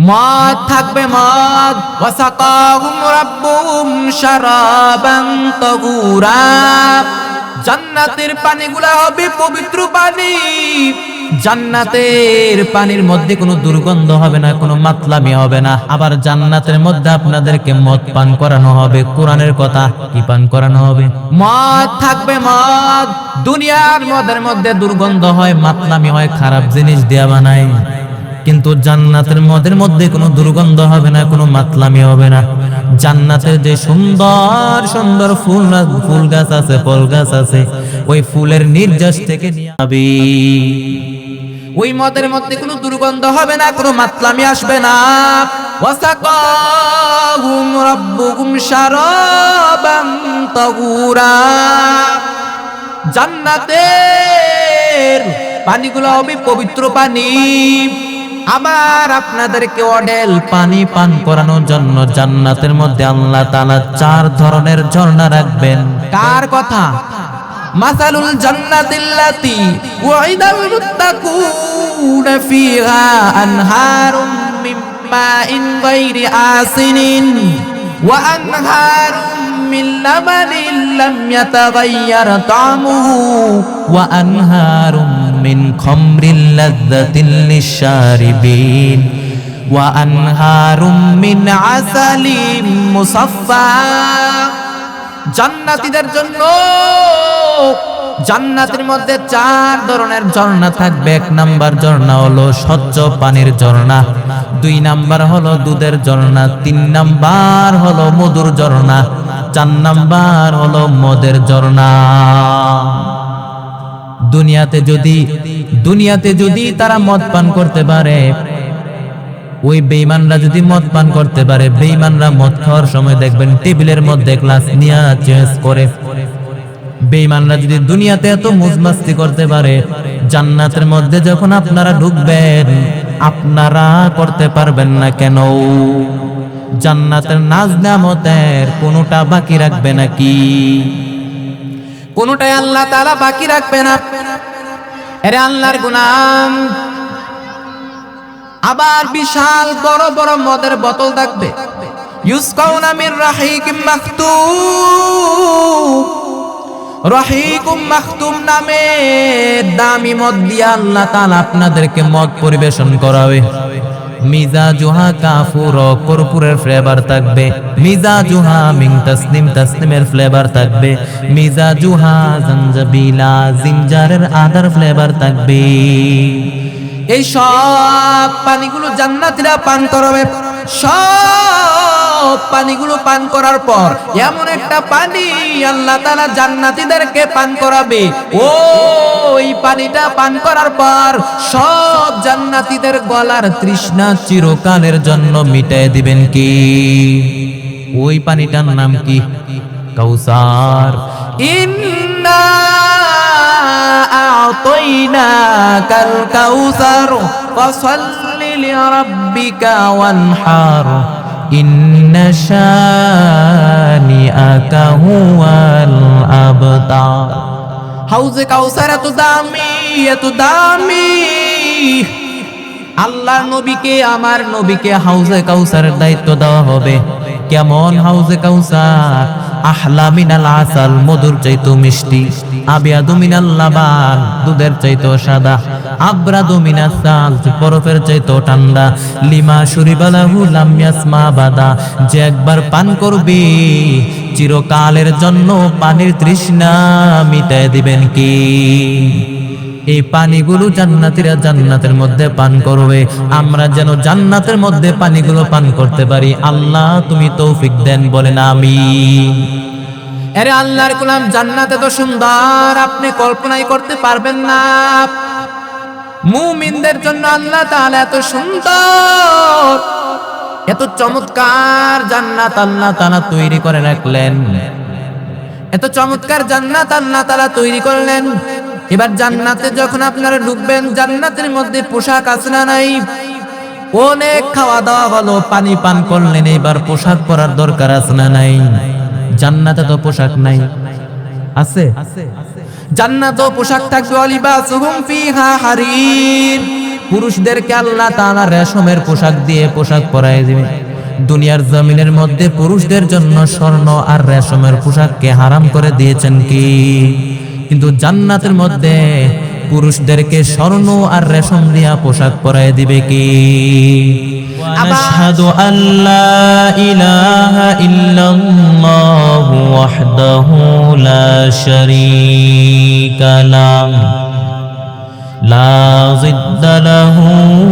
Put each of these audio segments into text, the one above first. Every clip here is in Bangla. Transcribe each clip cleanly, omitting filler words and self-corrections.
মদ থাকবে মদ, ওয়াসাকাহুম রাব্বুহুম শারাবান তাহুরা। জান্নাতের পানিগুলা হবে পবিত্র পানি। জান্নাতের পানির মধ্যে কোনো দুর্গন্ধ হবে না, কোনো মাতলামি হবে না। আবার জান্নাতের মধ্যে আপনাদেরকে মদ পান করানো হবে। কোরআনের কথা, কি পান করানো হবে? মদ থাকবে মদ। দুনিয়ার মদের মধ্যে দুর্গন্ধ হয়, মাতলামি হয়, খারাপ জিনিস দেয়া বানায়, কিন্তু জান্নাতের মদের মধ্যে কোনো দুর্গন্ধ হবে না, কোনো মাতলামি হবে না। জান্নাতের যে সুন্দর সুন্দর ফুল গাছ আছে, ফল গাছ আছে, ওই ফুলের নির্যাস থেকে নিয়ে আবি ওই মদের মধ্যে কোনো দুর্গন্ধ হবে না, কোনো মাতলামি আসবে না। ওয়াসাকাহুম রাব্বুহুম শারাবান তাহুরা। জান্নাতের পানিগুলো হবে পবিত্র পানি। আবার আপনাদেরকে অডেল পানি পান করানোর জন্য জান্নাতের মধ্যে আল্লাহ তাআলা 4 ধরনের ঝর্ণা রাখবেন। কার কথা? মাসালুল জান্নাতিল্লাতী ওয়াইদাল মুত্তাকুনা ফিহা আনহারুম মিন মাইন গায়রি আসিনিন ওয়া আনহারুম মিন লাবানিন লাম ইয়াতাগায়্যার তা'মুহু ওয়া আনহারুম মিন খামরিল লাযযাতিল লিশশারিবিন ওয়া আনহারুম মিন আসালিম মুসাফফা। জান্নাতীদের জন্য জান্নাতের মধ্যে 4 ধরনের ঝর্ণা থাকবে। 1 নাম্বার ঝর্ণা হলো স্বচ্ছ পানির ঝর্ণা, 2 নাম্বার হলো দুধের ঝর্ণা, 3 নাম্বার হলো মধুর ঝর্ণা, 4 নাম্বার হলো মদের ঝর্ণা। দুনিয়াতে যদি তারা মদ পান করতে পারে, ওই বেঈমানরা যদি মদ পান করতে পারে, বেঈমানরা মদ খাওয়ার সময় দেখবেন টেবিলের মধ্যে গ্লাস নিয়ে চেঞ্জ করে। বেঈমানরা যদি দুনিয়াতে এত মজমাস্তি করতে পারে, জান্নাতের মধ্যে যখন আপনারা ঢুকবেন আপনারা করতে পারবেন না কেন? জান্নাতের নাজ নেয়ামতের কোনটা বাকি রাখবে নাকি? কোনটাই আল্লাহ তাআলা বাকি রাখবে না। এরে আল্লাহর গোলাম, আবার বিশাল বড় বড় মদের বোতল থাকবে। ইউসকাউনা মির রাহিকিম মাখতুম। রাহিকুম মাখতুম নামে দামি মদ দিয়ে আল্লাহ তাআলা আপনাদেরকে মদ পরিবেশন করাবে। মিজাজুহা কাফুর, কর্পূরের ফ্লেভার থাকবে। মিজাজুহা মিন তাসনিম, তাসনিমের ফ্লেভার থাকবে। মিজাজুহা জানজাবিলা, জিঞ্জারের আদার ফ্লেভার থাকবে। এই সব পানিগুলো জান্নাতীরা পান করবে। সব পানিগুলো পান করার পর এমন একটা পানি আল্লাহ তাআলা জান্নাতীদেরকে পান করাবে, ওই পানিটা পান করার পর সব জান্নাতীদের গলার তৃষ্ণা চিরকালের জন্য মিটায় দিবেন কি? ওই পানিটার নাম কি? কাউসার। ইন্না আ'তাইনাকাল কাউসার ফাসাল্লি লিরাব্বিকা ওয়ানহার ইন্না শানিআকা হুয়াল আবতার। হাউজে কাউসার এত দামি, এত দামি। আল্লাহর নবীকে, আমার নবীকে হাউজে কাউসারের দায়িত্ব দেওয়া হবে। কেমন হাউজে কাউসার? আহলা মিনাল আসাল, মধুর চাইতো মিষ্টি। আবিয়াদু মিনাল লাবান, দুধের চাইতো সাদা। আবরাদু মিনাস সালস, বরফের চাইতো ঠান্ডা। লিমা শুরিবালাহু লাম ইয়াসমা বাদা, যে একবার পান করবে চিরকালের জন্য পানির তৃষ্ণা মিটায় দিবেন কি? এই পানিগুলো জান্নাতীরা জান্নাতের মধ্যে পান করবে। আমরা যেন জান্নাতের মধ্যে পানিগুলো পান করতে পারি। আল্লাহ তুমি তৌফিক দেন, বলেন আমিন। আরে আল্লাহর গোলাম, জান্নাতে তো সুন্দর, আপনি কল্পনাই করতে পারবেন না। মুমিনদের জন্য আল্লাহ তাআলা এত সুন্দর, এত চমৎকার জান্নাত আল্লাহ তাআলা তৈরি করে রাখলেন। এত চমৎকার জান্নাত আল্লাহ তাআলা তৈরি করলেন। এবার জান্নাতে যখন আপনারা ঢুকবেন, জান্নাতের মধ্যে পোশাক আছে না নাই? অনেক খাওয়া দাওয়া হলো, পানি পান করলেন, এবার পোশাক পরার দরকার আছে না নাই? জান্নাতে তো পোশাক নাই, আছে? জান্নাতেও পোশাক থাকবে। ওয়ালিবাসুহুম ফিহা হারির, পুরুষদেরকে আল্লাহ তাআলা রেশমের পোশাক দিয়ে পোশাক পরায় দিবে। দুনিয়ার জমিনের মধ্যে পুরুষদের জন্য স্বর্ণ আর রেশমের পোশাককে হারাম করে দিয়েছেন কি? কিন্তু জান্নাতের মধ্যে পুরুষদেরকে স্বর্ণ আর রেশম দিয়া পোশাক পরায় দিবে কি? আশহাদু আল্লা ইলাহা ইল্লাল্লাহু ওয়াহদাহু লা শারীকা লাহু লা জিদ্দা লাহু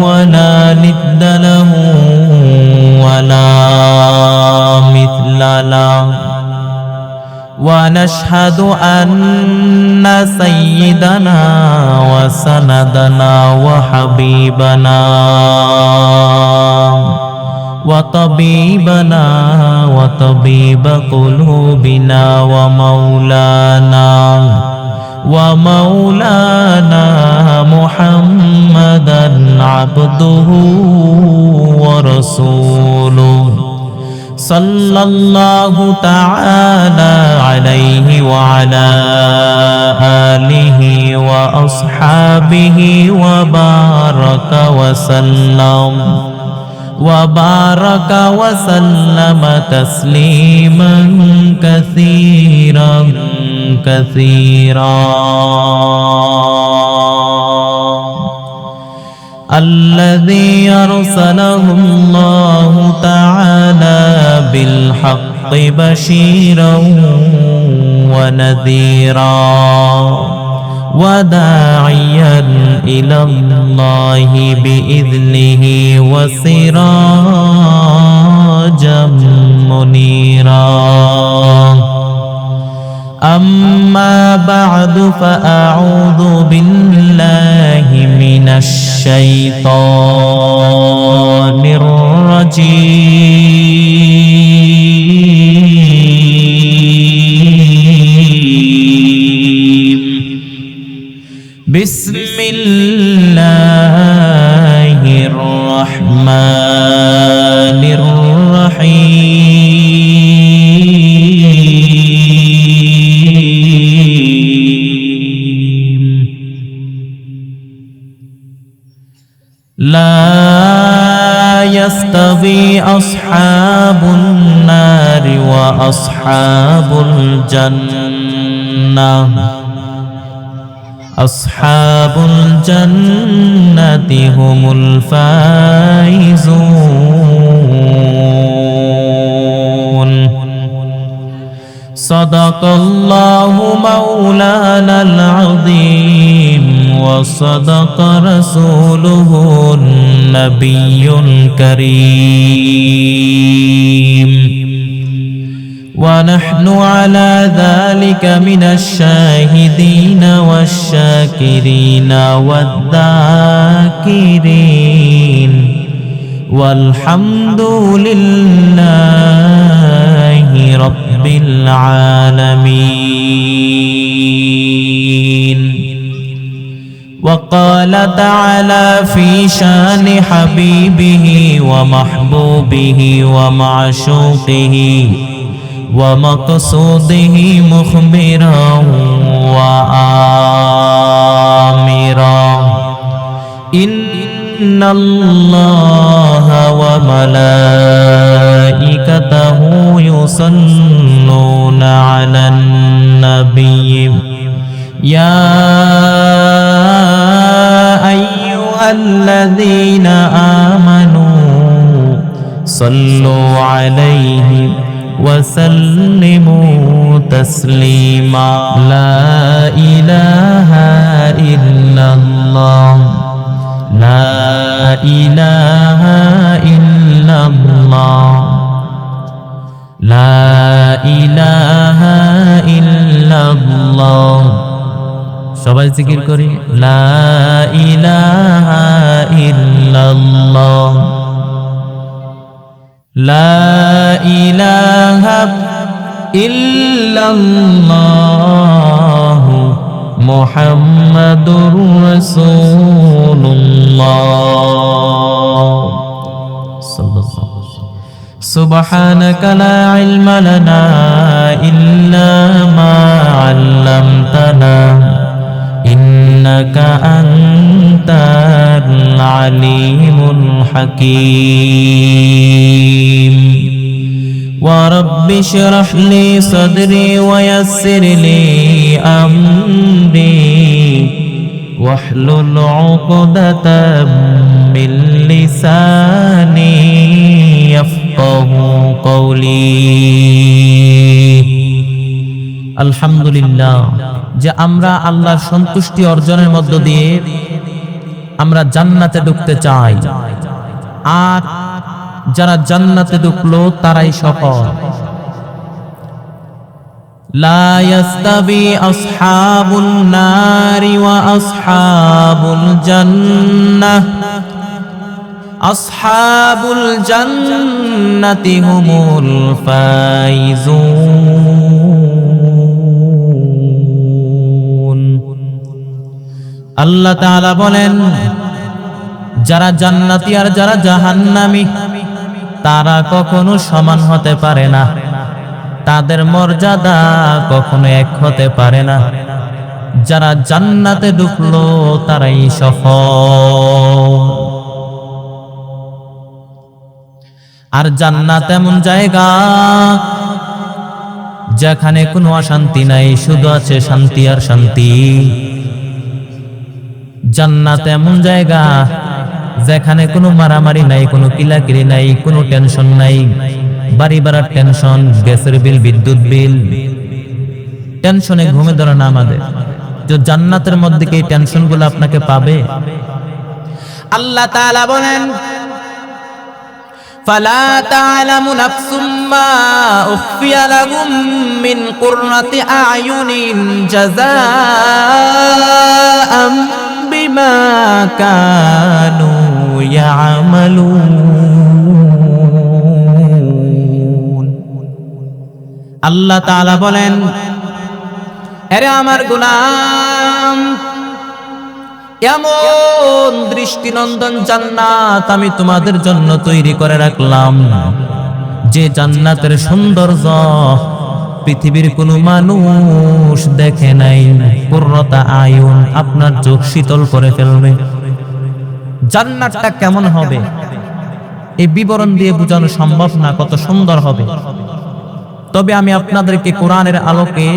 ওয়া লা নিদ্দা লাহু ওয়া লা মিথলা লাহু ونشهد أن سيدنا وسندنا وحبيبنا وطبيبنا وطبيب قلوبنا ومولانا محمدا عبده ورسوله صلى الله تعالى عليه وعلى آله وأصحابه وبارك وسلم تسليما كثيرا كثيرا. الذي أرسله الله تعالى بالحق بشيرا ونذيرا وداعيا إلى الله بإذنه وسراجا منيرا. أما بعد فأعوذ بالله من الشيطان الرجيم. بسم الله الرحمن الرحيم. لا يستوي أصحاب النار وأصحاب الجنة. أصحاب الجنة هم الفائزون. صدق الله مولانا العظيم وصدق رسوله النبي الكريم. ونحن على ذلك من الشاهدين والشاكرين والذاكرين والحمد لله رب العالمين. وقال تعالى في شان حبيبه ومحبوبه ومعشوقه ومقصوده مخبرا وآمرا. إن الله وملائكته يصلون على النبي يا أيها الذين آمنوا صلوا عليه وسلموا تسليما. لا إله إلا الله لا إله إلا الله لا إله إلا الله. সবাই জিকির করি লা ইলাহা ইল্লাল্লাহ লা ইলাহা ইল্লাল্লাহ মুহাম্মাদুর রাসূলুল্লাহ সাল্লাল্লাহু আলাইহি ওয়াসাল্লাম. সুবহানাকা লা ইলমা লানা ইল্লা মা 'আল্লামতানা ইন্নাকা আনতাল আলিমুল হাকীম ورب اشرح لي صدري ويسر لي أمري واحلل عقدة من لساني يفقه قولي আলহামদুলিল্লাহ যে আমরা আল্লাহর সন্তুষ্টি অর্জনের মধ্য দিয়ে আমরা জান্নাতে ঢুকতে চাই আর যারা জান্নাতে ঢুকলো তারাই সফল লা ইয়াস্তাবি আসহাবুন নারি ওয়া আসহাবুল জান্নাহ আসহাবুল জান্নাতি হুমুল ফাইজুন আল্লাহ তাআলা বলেন যারা জান্নাতি আর যারা জাহান্নামী তারা কখনো সমান হতে পারে না তাদের মর্যাদা কখনো এক হতে পারে না যারা জান্নাতে ঢুকলো তারাই সফল আর জান্নাত এমন জায়গা যেখানে কোনো অশান্তি নাই শুধু আছে শান্তি আর শান্তি জান্নাত এমন জায়গা যেখানে কোনো মারামারি নাই কোনো কিলাকিলি নাই কোনো টেনশন নাই বাড়ি ভাড়ার টেনশন গ্যাসের বিল বিদ্যুৎ বিল টেনশনে ঘুমে ধরে না আমাদের যে জান্নাতের মধ্যে কি টেনশন গুলো আপনাকে পাবে আল্লাহ তাআলা বলেন ফালা তা'লামু নাফসুম মা উখফিয়া লাহুম মিন কুররাতি আ'য়ুনিন জাযাআম বিমা কানু ইয়ামালুন আল্লাহ তাআলা বলেন আরে আমার গোলাম এমন দৃষ্টিনন্দন জান্নাত আমি তোমাদের জন্য তৈরি করে রাখলাম যে জান্নাতের সৌন্দর্য পৃথিবীর কোনো মানুষ দেখে নাই কুররাতা আয়ুন আপনার চোখ শীতল করে ফেলবে জান্নাতটা কেমন হবে এই বিবরণ দিয়ে বোঝানো সম্ভব না কত সুন্দর হবে তবে আমি আপনাদেরকে কোরআনের আলোকে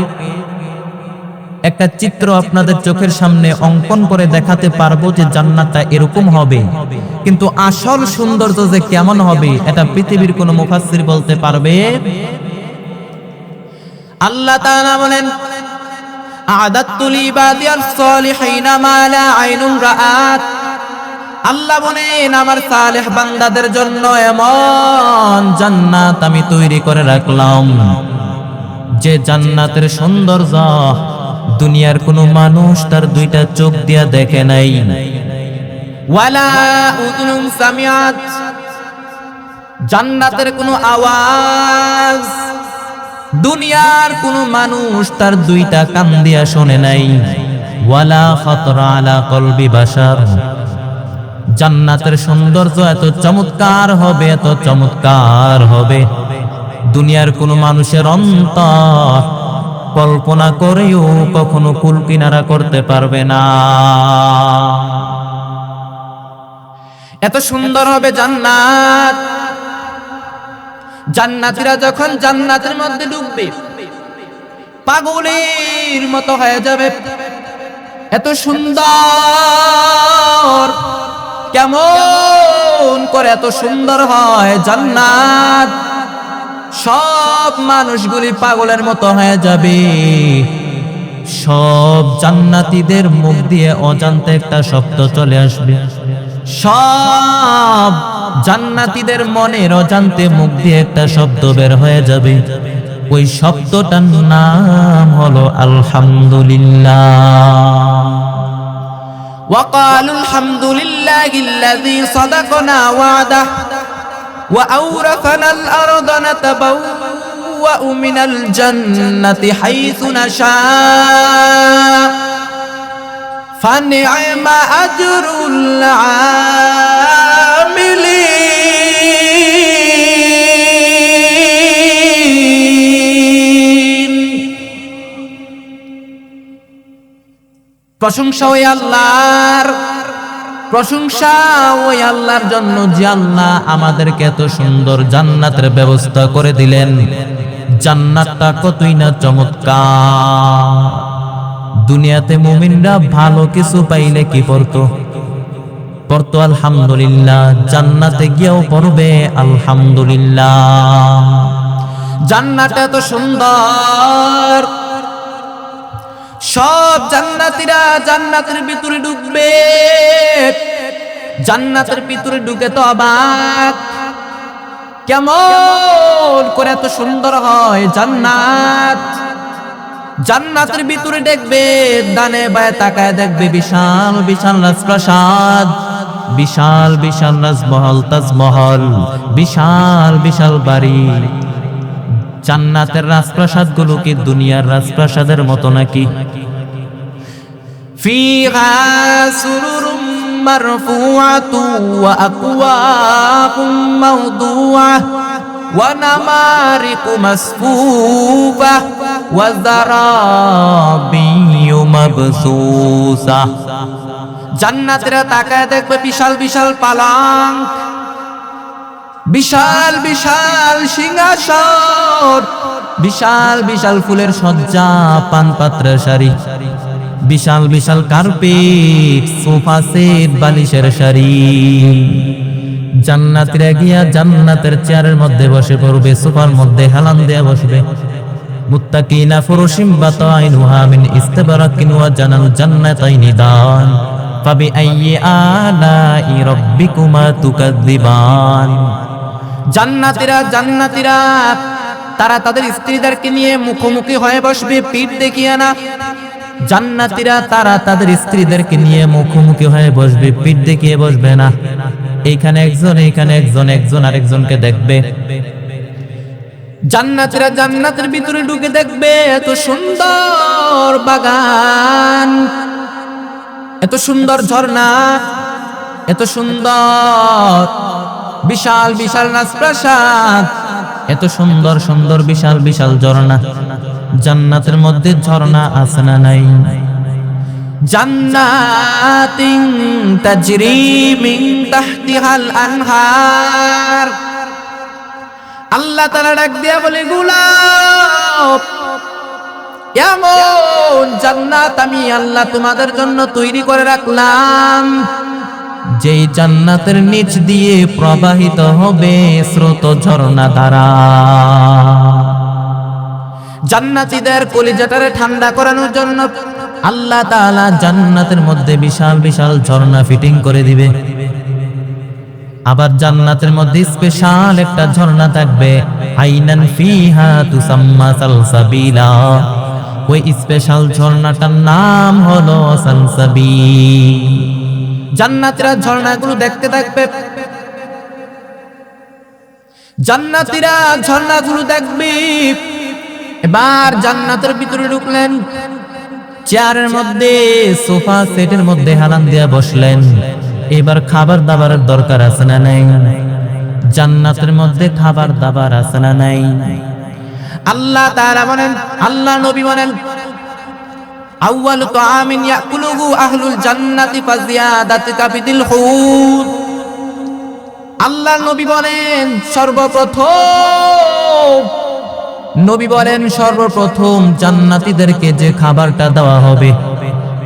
একটা চিত্র আপনাদের চোখের সামনে অঙ্কন করে দেখাতে পারবো যে জান্নাতটা এরকম হবে কিন্তু আসল সৌন্দর্য যে কেমন হবে এটা পৃথিবীর কোনো মুফাসসির বলতে পারবে আল্লাহ তাআলা বলেন আ'দাতু লিবাদিয়াস সালিহিনা মা লা আইনুন রাআত আল্লাহ বলেন আমার সালেহ বান্দাদের জন্য এমন জান্নাত আমি তৈরি করে রাখলাম যে জান্নাতের সৌন্দর্য দুনিয়ার কোনো মানুষ তার দুইটা চোখ দিয়া দেখে নাই ওয়ালা উযুনুন সামিআত জান্নাতের কোনো আওয়াজ দুনিয়ার কোনো মানুষ তার দুইটা কান দিয়া শোনে নাই ওয়ালা খাতরা আলা কলবি বাশার জান্নাতের সৌন্দর্য এত চমৎকার হবে এত চমৎকার হবে দুনিয়ার কোনো মানুষের অন্তর কল্পনা করেও কখনো কুল কিনারা করতে পারবে না এত সুন্দর হবে জান্নাত জান্নাতীরা যখন জান্নাতের মধ্যে ঢুকবে পাগলের মতো হয়ে যাবে এত সুন্দর কেমন করে এত সুন্দর হয় জান্নাত সব মানুষগুলি পাগলের মতো হয়ে যাবে সব জান্নাতীদের মুখ দিয়ে অজান্তে একটা শব্দ চলে আসবে সব জান্নাতীদের মনের অজান্তে মুখ দিয়ে একটা শব্দ বের হয়ে যাবে ওই শব্দটার নাম হলো আলহামদুলিল্লাহ وقالوا الحمد لله الذي صدقنا وعده وأورثنا الأرض نتبوأ من الجنة حيث نشاء فنعم أجر العاملين প্রশংসা ওই আল্লাহর, প্রশংসা ওই আল্লাহর জন্য যে আল্লাহ আমাদেরকে এত সুন্দর জান্নাতের ব্যবস্থা করে দিলেন। জান্নাতটা কতই না চমৎকার। দুনিয়াতে মুমিনরা ভালো কিছু পাইলে কি পড়তো? পড়তো আলহামদুলিল্লাহ। জান্নাতে গিয়েও পড়বে আলহামদুলিল্লাহ। জান্নাত এত সুন্দর, সব জান্নাতীরা জান্নাতের ভিতরে ঢুকবে। জান্নাতের ভিতরে ঢুকে তো অবাক, কেমন করে এত সুন্দর হয় জান্নাত। জান্নাতের ভিতরে দেখবে, ডানে বায়ে তাকায় দেখবে বিশাল বিশাল রাজপ্রাসাদ, বিশাল বিশাল রাজমহল, তাজমহল, বিশাল বিশাল বাড়ি। জান্নাতের রাজপ্রাসাদ গুলো কি দুনিয়ার রাজপ্রাসাদের মতো নাকি? ফিহা সুরুরুম মারফুআতু ওয়া আকওয়াবুম মাওদুআ ওয়া নামারিকু মাসফুফা ওয়া যারাবিয়্যু মাবসুসা। জান্নাতীরা তাকায় দেখবে বিশাল বিশাল পালঙ্ক, বিশাল বিশাল সিংহাসন, বিশাল বিশাল ফুলের সজ্জা, পানপাত্রের সারি, বিশাল বিশাল কার্পেট, সোফা সেট, বালিশের সারি। জান্নাতীরা গিয়া জান্নাতের চেয়ারের মধ্যে বসে পড়বে, সোফার মধ্যে হেলান দেয়া বসবে। মুত্তাকিনা ফুরুশিম বাতাইনুহা মিন ইস্তাবরাকিন ওয়া জানাল জান্নাতাইনি দান ফাবিআইয়ি আলাই রাব্বিকুমা তুকাযযিবান। জান্নাতীরা জান্নাতীরা তারা তাদের স্ত্রীদেরকে নিয়ে মুখোমুখি হয়ে বসবে, পিঠ দেখিয়ে না। জান্নাতীরা তারা তাদের স্ত্রীদেরকে নিয়ে মুখোমুখি হয়ে বসবে, পিঠ দেখিয়ে বসবে না। এইখানে একজন, এইখানে একজন, একজন আরেকজনকে দেখবে। জান্নাতীরা জান্নাতের ভিতরে ঢুকে দেখবে এত সুন্দর বাগান, এত সুন্দর ঝর্ণা, এত সুন্দর বিশাল বিশাল রাজপ্রাসাদ, এত সুন্দর সুন্দর বিশাল বিশাল ঝর্ণা। জান্নাতের মধ্যে ঝর্ণা আছে না নাই? জান্নাতিন তাজরি মিন তাহতিহাল আনহার। আল্লাহ তাআলা ডাক দিয়া বলে, গোলাপ, এমন জান্নাত আমি আল্লাহ তোমাদের জন্য তৈরি করে রাখলাম, যেই জান্নাতের নিচ দিয়ে প্রবাহিত হবে স্রোত ঝর্ণা ধারা। জান্নাতীদের কলিজাটারে ঠান্ডা করানোর জন্য আল্লাহ তাআলা জান্নাতের মধ্যে বিশাল বিশাল ঝর্ণা ফিটিং করে দিবে। আবার জান্নাতের মধ্যে স্পেশাল একটা ঝর্ণা থাকবে, আইনান ফিহা তুসাম্মা সালসাবিলা। ওই স্পেশাল ঝর্ণাটার নাম হলো সালসাবিল। জান্নাতীরা ঝর্ণাগুলো দেখতে থাকবে, জান্নাতীরা ঝর্ণাগুলো দেখবে। এবার জান্নাতের ভিতরে ঢুকলেন, চেয়ারের মধ্যে, সোফা সেটের মধ্যে হেলান দিয়া বসলেন। এবার খাবার দাবারের দরকার আছে না নাই? জান্নাতের মধ্যে খাবার দাবার আছে না নাই? আল্লাহ তাআলা বলেন, আল্লাহ নবী বলেন, আউয়ালু তাআমিন ইয়াকুলুহু আহলুল জান্নাতি ফাজিয়াদাতুকা বিদিল হুত। আল্লাহ নবী বলেন সর্বপ্রথম জান্নাতীদেরকে যে খাবারটা দেওয়া হবে,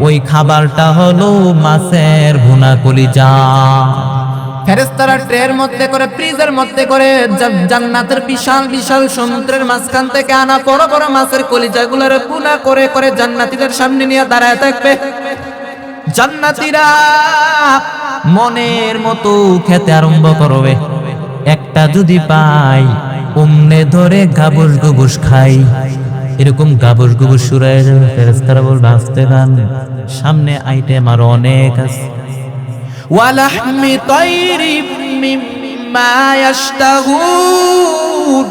ওই খাবারটা হলো মাছের ভুনা কলিজা। ফেরেশতারা ট্রের মধ্যে করে, ফ্রিজের মধ্যে করে জান্নাতের বিশাল বিশাল সমুদ্রের মাঝখান থেকে আনা বড় বড় মাছের কলিজাগুলোর ভুনা করে করে জান্নাতীদের সামনে নিয়ে দাঁড়ায় থাকবে। জান্নাতীরা মনের মতো খেতে আরম্ভ করবে। একটা যদি পাই অমনে ধরে গাবুস গুবুস খাই, এরকম গাবুস গুবুস শুরু হয়ে যাবে। ফেরেশতারা বলবে, আস্তে গান, সামনে আইটেম আরো অনেক আছে। ওয়ালাহমি তাইরিম মিম্মা ইয়াশতাহুন।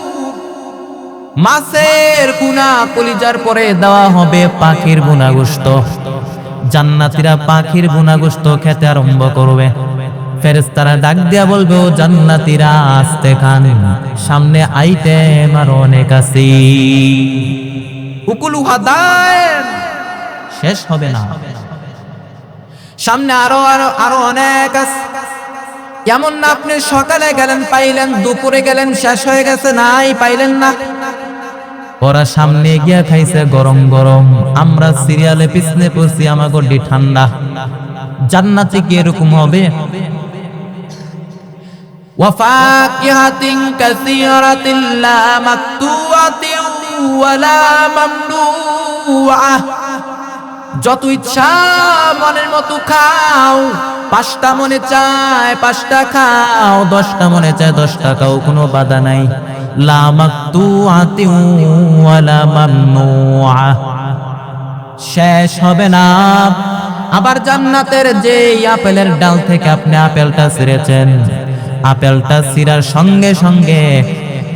মাছের ভুনা কলিজার পরে দেওয়া হবে পাখির ভুনা গোশত। জান্নাতীরা পাখির ভুনা গোশত খেতে আরম্ভ করবে। ফেরেশতারা ডাক দিয়া বলবে, ও জান্নাতীরা আস্তে খান, সামনে আইটেম আর অনেক আছে। উকুলুহা দাইম, শেষ হবে না। সামনে আরো আরো আরো অনেক আছে। এমন না আপনি সকালে গেলেন পাইলেন, দুপুরে গেলেন শেষ হয়ে গেছে, নাই পাইলেন না। ওরা সামনে গিয়া খাইছে গরম গরম, আমরা সিরিয়ালে পিছনে পড়ছি, আমার গড্ডি ঠান্ডা। জান্নাতে কি এরকম হবে? ওয়াফাকিহাতিন কাসীরাতিন লা মাকতুআতিন ওয়ালা মামনুআ। যত ইচ্ছা মনের মতো খাও, 5টা মনে চায় 5টা খাও, 10টা মনে চায় 10টা খাও, কোনো বাধা নাই। লা মাকতুআতিন ওয়ালা মামনুআ, শেষ হবে না। আবার জান্নাতের যে আপেলের ডাল থেকে আপনি আপেলটা ছিঁড়েছেন, আপেলটা ছিঁড়ার সঙ্গে সঙ্গে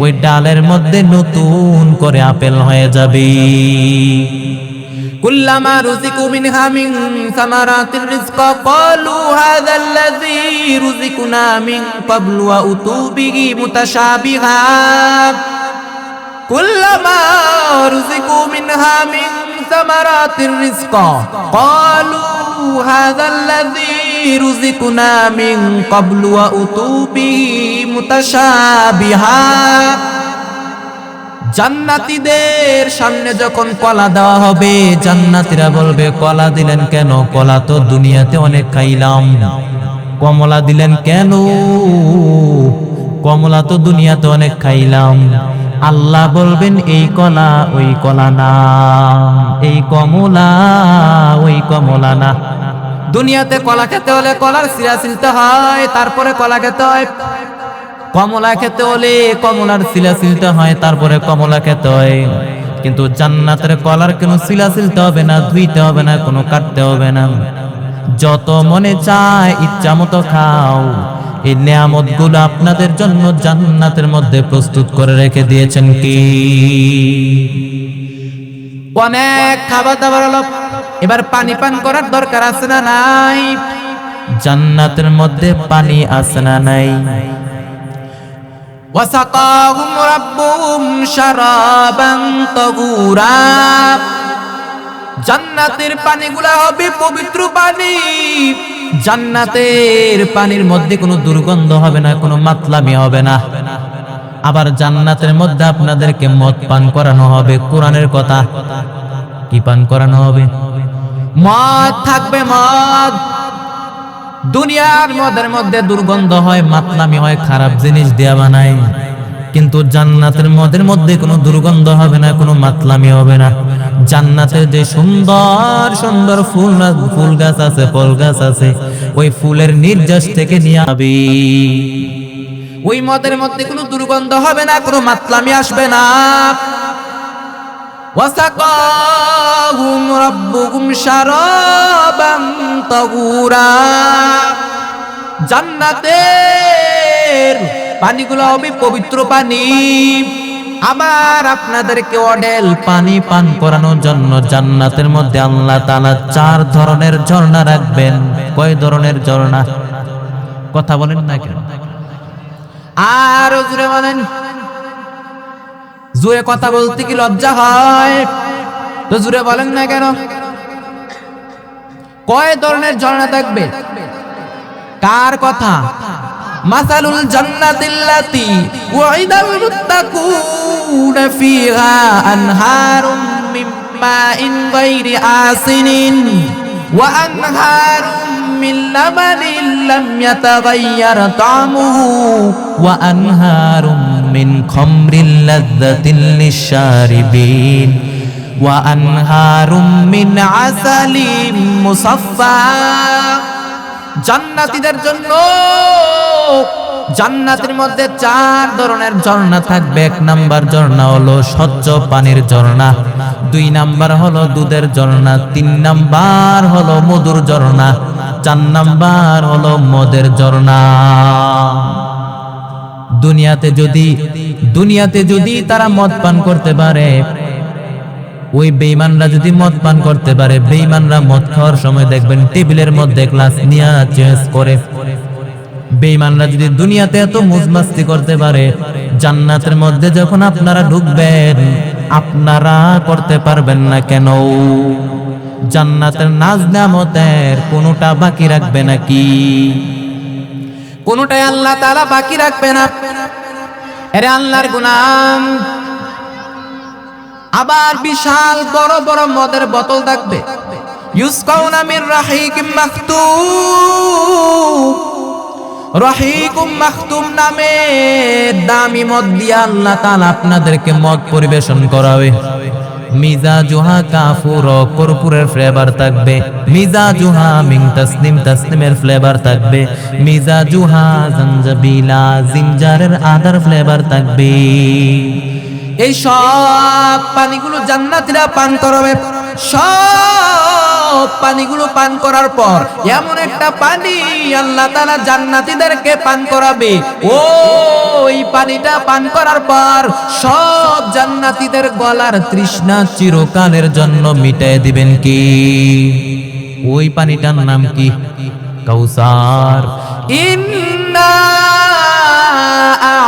ওই ডালের মধ্যে নতুন করে আপেল হয়ে যাবে। কুল্লামা রুজিকু মিনহা মিন সামারাতির রিজকা ক্বালু হাযাল্লাযী রুজিকুনা মিন ক্বাবলু ওয়া উতু বিহি মুতাশাবিহা। কুল্লামা রুজিকু মিনহা মিন সামারাতির রিজকা ক্বালু হাযাল্লাযী রুজিকুনা মিন ক্বাবলু ওয়া উতু বিহি মুতাশাবিহা। জান্নাতীদের সামনে যখন কলা দেওয়া হবে, জান্নাতীরা বলবে কলা দিলেন কেন? কলা তো দুনিয়াতে অনেক খাইলাম। কমলা দিলেন কেন? কমলা তো দুনিয়াতে অনেক খাইলাম। আল্লাহ বলবেন এই কলা ওই কলা না, এই কমলা ওই কমলা না। দুনিয়াতে কলা খেতে হলে কলার শিরা ছিলতে হয়, তারপরে কলা খেতে হয়। কমলা খেতে হলে কমলার শিলা ছিলতে হয়, তারপরে কমলা খেতে হয়। কিন্তু জান্নাতের কলার কোনো শিলা ছিলতে হবে না, ধুইতে হবে না, কোনো কাটতে হবে না। যত মনে চায় ইচ্ছা মতো খাও। এই নিয়ামতগুলো আপনাদের জন্য জান্নাতের মধ্যে প্রস্তুত করে রেখে দিয়েছেন। কি অনেক খাবার দাবার হলো, এবার পানি পান করার দরকার আছে না নাই? জান্নাতের মধ্যে পানি আছে না নাই? ওয়াসাকাহুম রাব্বুহুম শারাবান তাহুরা। জান্নাতের পানিগুলা হবে পবিত্র পানি। জান্নাতের পানির মধ্যে কোনো দুর্গন্ধ হবে না, কোনো মাতলামি হবে না। আবার জান্নাতের মধ্যে আপনাদেরকে মদ পান করানো হবে। কোরআনের কথা, কি পান করানো হবে? মদ থাকবে, মদ। দুনিয়ার মদের মধ্যে দুর্গন্ধ হয়, মাতলামি হয়, খারাপ জিনিস দেয়া বানায়। কিন্তু জান্নাতের মদের মধ্যে কোনো দুর্গন্ধ হবে না, কোনো মাতলামি হবে না। জান্নাতের যে সুন্দর সুন্দর ফুল গাছ আছে, ফল গাছ আছে, ওই ফুলের নির্যাস থেকে নিয়ে আবি। ওই মদের মধ্যে কোনো দুর্গন্ধ হবে না, কোনো মাতলামি আসবে না। ওয়াসাকাহুম রাব্বুহুম শারাবান তাহুরা। জান্নাতের পানিগুলো হবে পবিত্র পানি। আবার আপনাদেরকে অডেল পানি পান করানোর জন্য জান্নাতের মধ্যে আল্লাহ তাআলা 4 ধরনের ঝর্ণা রাখবেন। কয় ধরনের ঝর্ণা? কথা বলেন না কেন? আর জোরে বলেন। জোরে কথা বলতে কি লজ্জা হয়? তো জোরে বলেন না কেন? কয় ধরনের ঝর্ণা থাকবে? কার কথা? মাসালুল জান্নাতিল্লাতী ওয়াইদাল মুত্তাকুনা ফিহা আনহারুম মিন মাইন গায়রি আসিনিন ওয়া আনহারুম মিন লাবানিন লাম ইয়াতাগায়্যার তা'মুহু ওয়া আনহারুম মিন খামরিল লাযযাতিল লিশশারিবিন ওয়া আনহারুম মিন আসালিম মুসাফফা। জান্নাতীদের জন্য জান্নাতের মধ্যে 4 ধরনের ঝর্ণা থাকবে। 1 নাম্বার ঝর্ণা হলো স্বচ্ছ পানির ঝর্ণা, 2 নাম্বার হলো দুধের ঝর্ণা, 3 নাম্বার হলো মধুর ঝর্ণা, 4 নাম্বার হলো মদের ঝর্ণা। দুনিয়াতে যদি তারা মদ পান করতে পারে, ওই বেঈমানরা যদি মদ পান করতে পারে, বেঈমানরা মদ খাওয়ার সময় দেখবেন টেবিলের মধ্যে গ্লাস নিয়ে চেঞ্জ করে। বেঈমানরা যদি দুনিয়াতে এত মজমাস্তি করতে পারে, জান্নাতের মধ্যে যখন আপনারা ঢুকবেন আপনারা করতে পারবেন না কেন? জান্নাতের নাজ নেয়ামতের কোনটা বাকি রাখবে নাকি? কোনটাই আল্লাহ তাআলা বাকি রাখবে না। আরে আল্লাহর গোলাম, আবার বিশাল বড় বড় মদের বোতল থাকবে, ইউসকাউনা মির রাহিকিম মাখতুম। রাহিকুম মাখতুম নামে দামি মদ দিয়ে আল্লাহ তাআলা আপনাদেরকে মদ পরিবেশন করাবে। মিজাজুহা কাফুর, কর্পূরের ফ্লেভার থাকবে। মিজাজুহা মিন তাসনিম, তাসনিমের ফ্লেভার থাকবে। মিজাজুহা জানজাবিলা, জিঞ্জারের আদার ফ্লেভার থাকবে। এই সব পানিগুলো জান্নাতীরা পান করবে। সব পানিগুলো পান করার পর এমন একটা পানি আল্লাহ তাআলা জান্নাতীদেরকে পান করাবে, ওই পানিটা পান করার পর সব জান্নাতীদের গলার তৃষ্ণা চিরকালের জন্য মিটায় দিবেন কি? ওই পানিটার নাম কি? কাউসার। ইন্না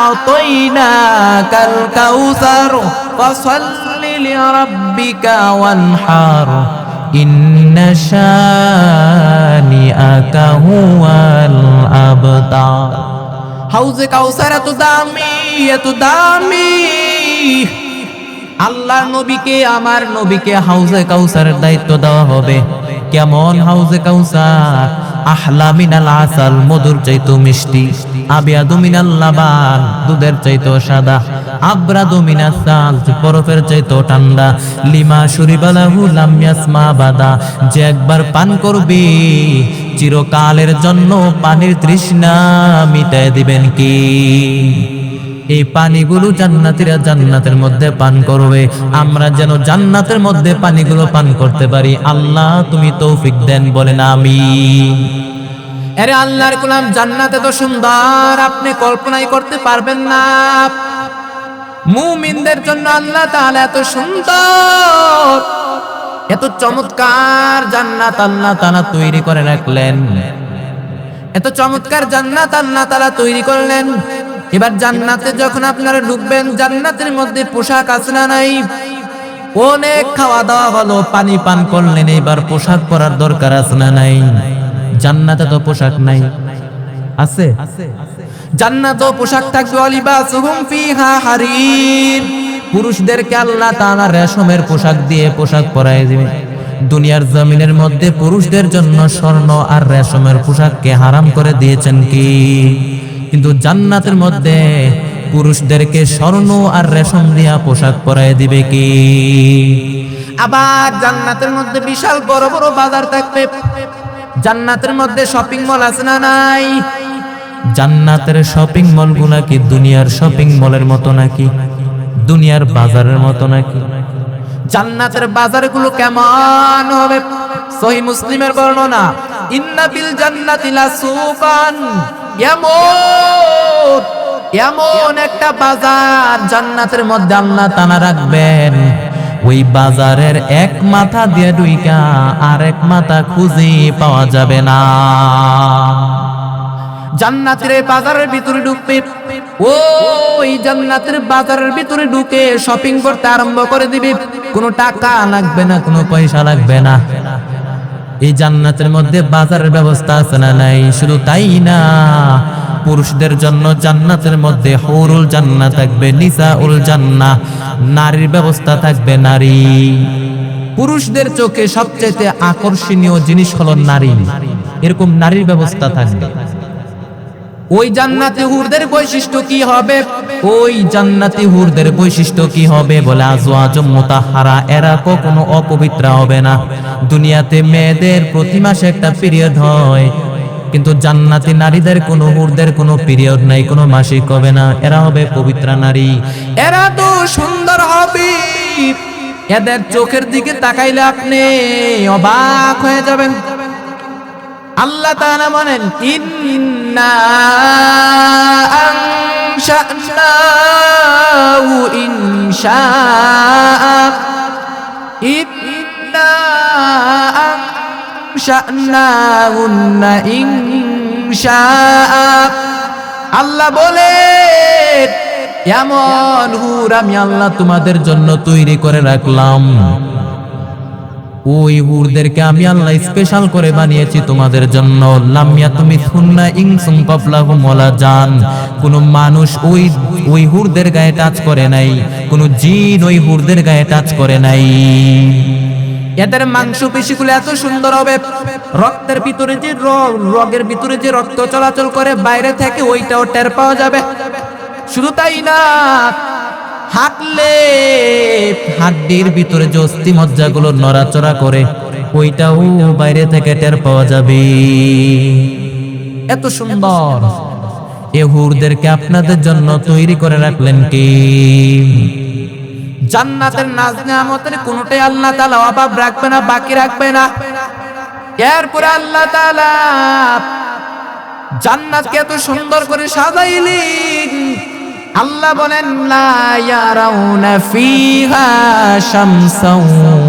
আ'তাইনাকাল কাউসার ফাসাল্লি লিরাব্বিকা ওয়ানহার ইন্না শানিআকা হুয়াল আবতার। হাউজে কাউসার এত দামি, এত দামি। আল্লাহর নবীকে, আমার নবীকে হাউজে কাউসারের দায়িত্ব দেওয়া হবে। কেমন হাউজে কাউসার? আহলা মিনাল আসাল, মধুর চাইতো মিষ্টি। আবিয়াদু মিনাল লাবান, দুধের চাইতো সাদা। আবরাদু মিনাস সালস, বরফের চাইতো ঠান্ডা। লিমা শুরিবালাহু লাম ইয়াসমা বাদা, যে একবার পান করবে চিরকালের জন্য পানির তৃষ্ণা মিটায় দিবেন কি? এই পানিগুলো জান্নাতীরা জান্নাতের মধ্যে পান করবে। আমরা যেন জান্নাতের মধ্যে পানিগুলো পান করতে পারি। আল্লাহ তুমি তৌফিক দেন, বলেন আমিন। আরে আল্লাহর গোলাম, জান্নাতে তো সুন্দর, আপনি কল্পনাই করতে পারবেন না। মুমিনদের জন্য আল্লাহ তাআলা এত সুন্দর, এত চমৎকার জান্নাত আল্লাহ তাআলা তৈরি করে রাখলেন। এত চমৎকার জান্নাত আল্লাহ তাআলা তৈরি করলেন। এবার জান্নাতে যখন আপনারা ঢুকবেন, জান্নাতের মধ্যে পোশাক আছে না নাই? অনেক খাওয়া দাওয়া হলো, পানি পান করলেন, এবার পোশাক পরার দরকার আছে না নাই? জান্নাতে তো পোশাক নাই, আছে? জান্নাতেও পোশাক থাকবে। ওয়ালিবাসুহুম ফিহা হারির, পুরুষদেরকে আল্লাহ তাআলা রেশমের পোশাক দিয়ে পোশাক পরায় দিবে। দুনিয়ার জমিনের মধ্যে পুরুষদের জন্য স্বর্ণ আর রেশমের পোশাককে হারাম করে দিয়েছেন কি? কিন্তু জান্নাতের মধ্যে পুরুষদেরকে স্বর্ণ আর রেশম দিয়া পোশাক পরায় দিবে কি? আবার জান্নাতের মধ্যে বিশাল বড় বড় বাজার থাকবে। জান্নাতের মধ্যে শপিং মল আছে না নাই? জান্নাতের শপিং মল গুলা কি দুনিয়ার শপিং মলের মতো নাকি? দুনিয়ার বাজারের মতো নাকি? জান্নাতের বাজারগুলো কেমন হবে? সহিহ মুসলিমের বর্ণনা, ইন্না বিল জান্নাতি লাসুকান, এমন একটা বাজার জান্নাতের মধ্যে আল্লাহ তাআলা রাখবেন। ওই বাজারের এক মাথা দিয়ে ঢুইকা আরেক মাথা খুঁজে পাওয়া যাবে না। জান্নাতের বাজারের ভিতরে ঢুকবে, ওই জান্নাতের বাজারের ভিতরে ঢুকে শপিং করতে আরম্ভ করে দিবে। কোনো টাকা লাগবে না, কোনো পয়সা লাগবে না। এই জান্নাতের মধ্যে বাজারের ব্যবস্থা আছে না নাই? শুধু তাই না, পুরুষদের জন্য জান্নাতের মধ্যে হুরুল জান্নাহ থাকবে, নিসাউল জান্নাহ, নারীর ব্যবস্থা থাকবে। নারী, পুরুষদের চোখে সবচেয়ে আকর্ষণীয় জিনিস হলো নারী, এরকম নারীর ব্যবস্থা থাকবে। ওই জান্নাতি হুরদের বৈশিষ্ট্য কি হবে? ওই জান্নাতি হুরদের বৈশিষ্ট্য কি হবে? বলে আজওয়াজুম মুতাহহারা, এরা কখনো অপবিত্র হবে না। দুনিয়াতে মেয়েদের প্রতি মাসে একটা পিরিয়ড হয়, কিন্তু জান্নাতি নারীদের কোনো হুরদের কোনো পিরিয়ড নাই, কোনো মাসিক হবে না। এরা হবে পবিত্র নারী। এরা তো সুন্দর হবে, এদের চোখের দিকে তাকাইলে আপনি অবাক হয়ে যাবেন। আল্লাহ তাআলা বলেন, ইন্না আনশানাহু ইনশাআ, ইন্না আনশানাহুন্না ইনশাআ। আল্লাহ বলেন, এমন হুর আমি আল্লাহ তোমাদের জন্য তৈরি করে রাখলাম। ওই হুরদেরকে আমি আল্লাহ স্পেশাল করে বানিয়েছি তোমাদের জন্য। লামিয়া তুমি সুন্না ইনসুম কাবলাহুম ওয়ালা জান, কোন মানুষ ওই হুরদের গায়ে টাচ করে নাই, কোন জিন ওই হুরদের গায়ে টাচ করে নাই। এদের মাংসপেশিগুলো এত সুন্দর হবে, রক্তের ভিতরে যে রগের ভিতরে যে রক্ত চলাচল করে বাইরে থেকে ওইটাও টের পাওয়া যাবে। শুধু তাই না, হাঁটলে হাড্ডির ভিতরে যে অস্থি মজ্জাগুলো নড়াচড়া করে ওইটাও বাইরে থেকে টের পাওয়া যাবে। এত সুন্দর এ হুরদেরকে আপনাদের জন্য তৈরি করে রাখলেন কি? জান্নাতের নাজ নিয়ামতের কোনটাই আল্লাহ তাআলা অভাব রাখবে না, বাকি রাখবে না। এরপরে আল্লাহ তাআলা জান্নাতকে এত সুন্দর করে সাজাইলেন, আল্লাহ বলেন লা ইয়ারাউনা ফিহা শামসাও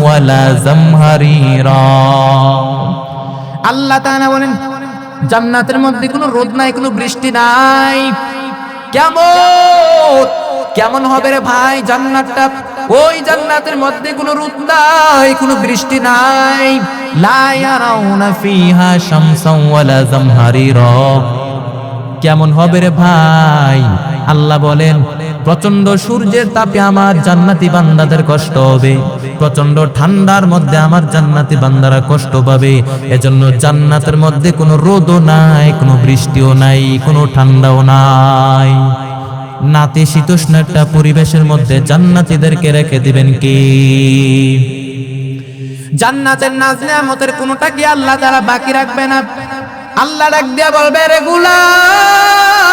ওয়ালা জামহারিরা। আল্লাহ তাআলা বলেন জান্নাতের মধ্যে কোনো রোদ নাই, কোনো বৃষ্টি নাই। কেমন হবে রে ভাই জান্নাতটা? ওই জান্নাতের মধ্যে কোনো রোদ নাই, কোনো বৃষ্টি নাই। লা ইয়ারাউনা ফিহা শামসাও ওয়ালা জামহারিরা। কেমন হবে রে ভাই? আল্লাহ বলেন প্রচন্ড সূর্যের তাপে আমার জান্নাতি বান্দাদের কষ্ট হবে, প্রচন্ড ঠান্ডার মধ্যে আমার জান্নাতি বান্দারা কষ্ট পাবে। এজন্য জান্নাতের মধ্যে কোনো রোদও নাই, কোনো বৃষ্টিও নাই, কোনো ঠান্ডাও নাই। নাতিশীতোষ্ণ একটা পরিবেশের মধ্যে জান্নাতীদেরকে রেখে দিবেন কি? জান্নাতের নাজ নিয়ামতের কোনটা কি আল্লাহ তাআলা বাকি রাখবে না? আল্লাহ ডাক দিয়া বলবে রে গোলাম,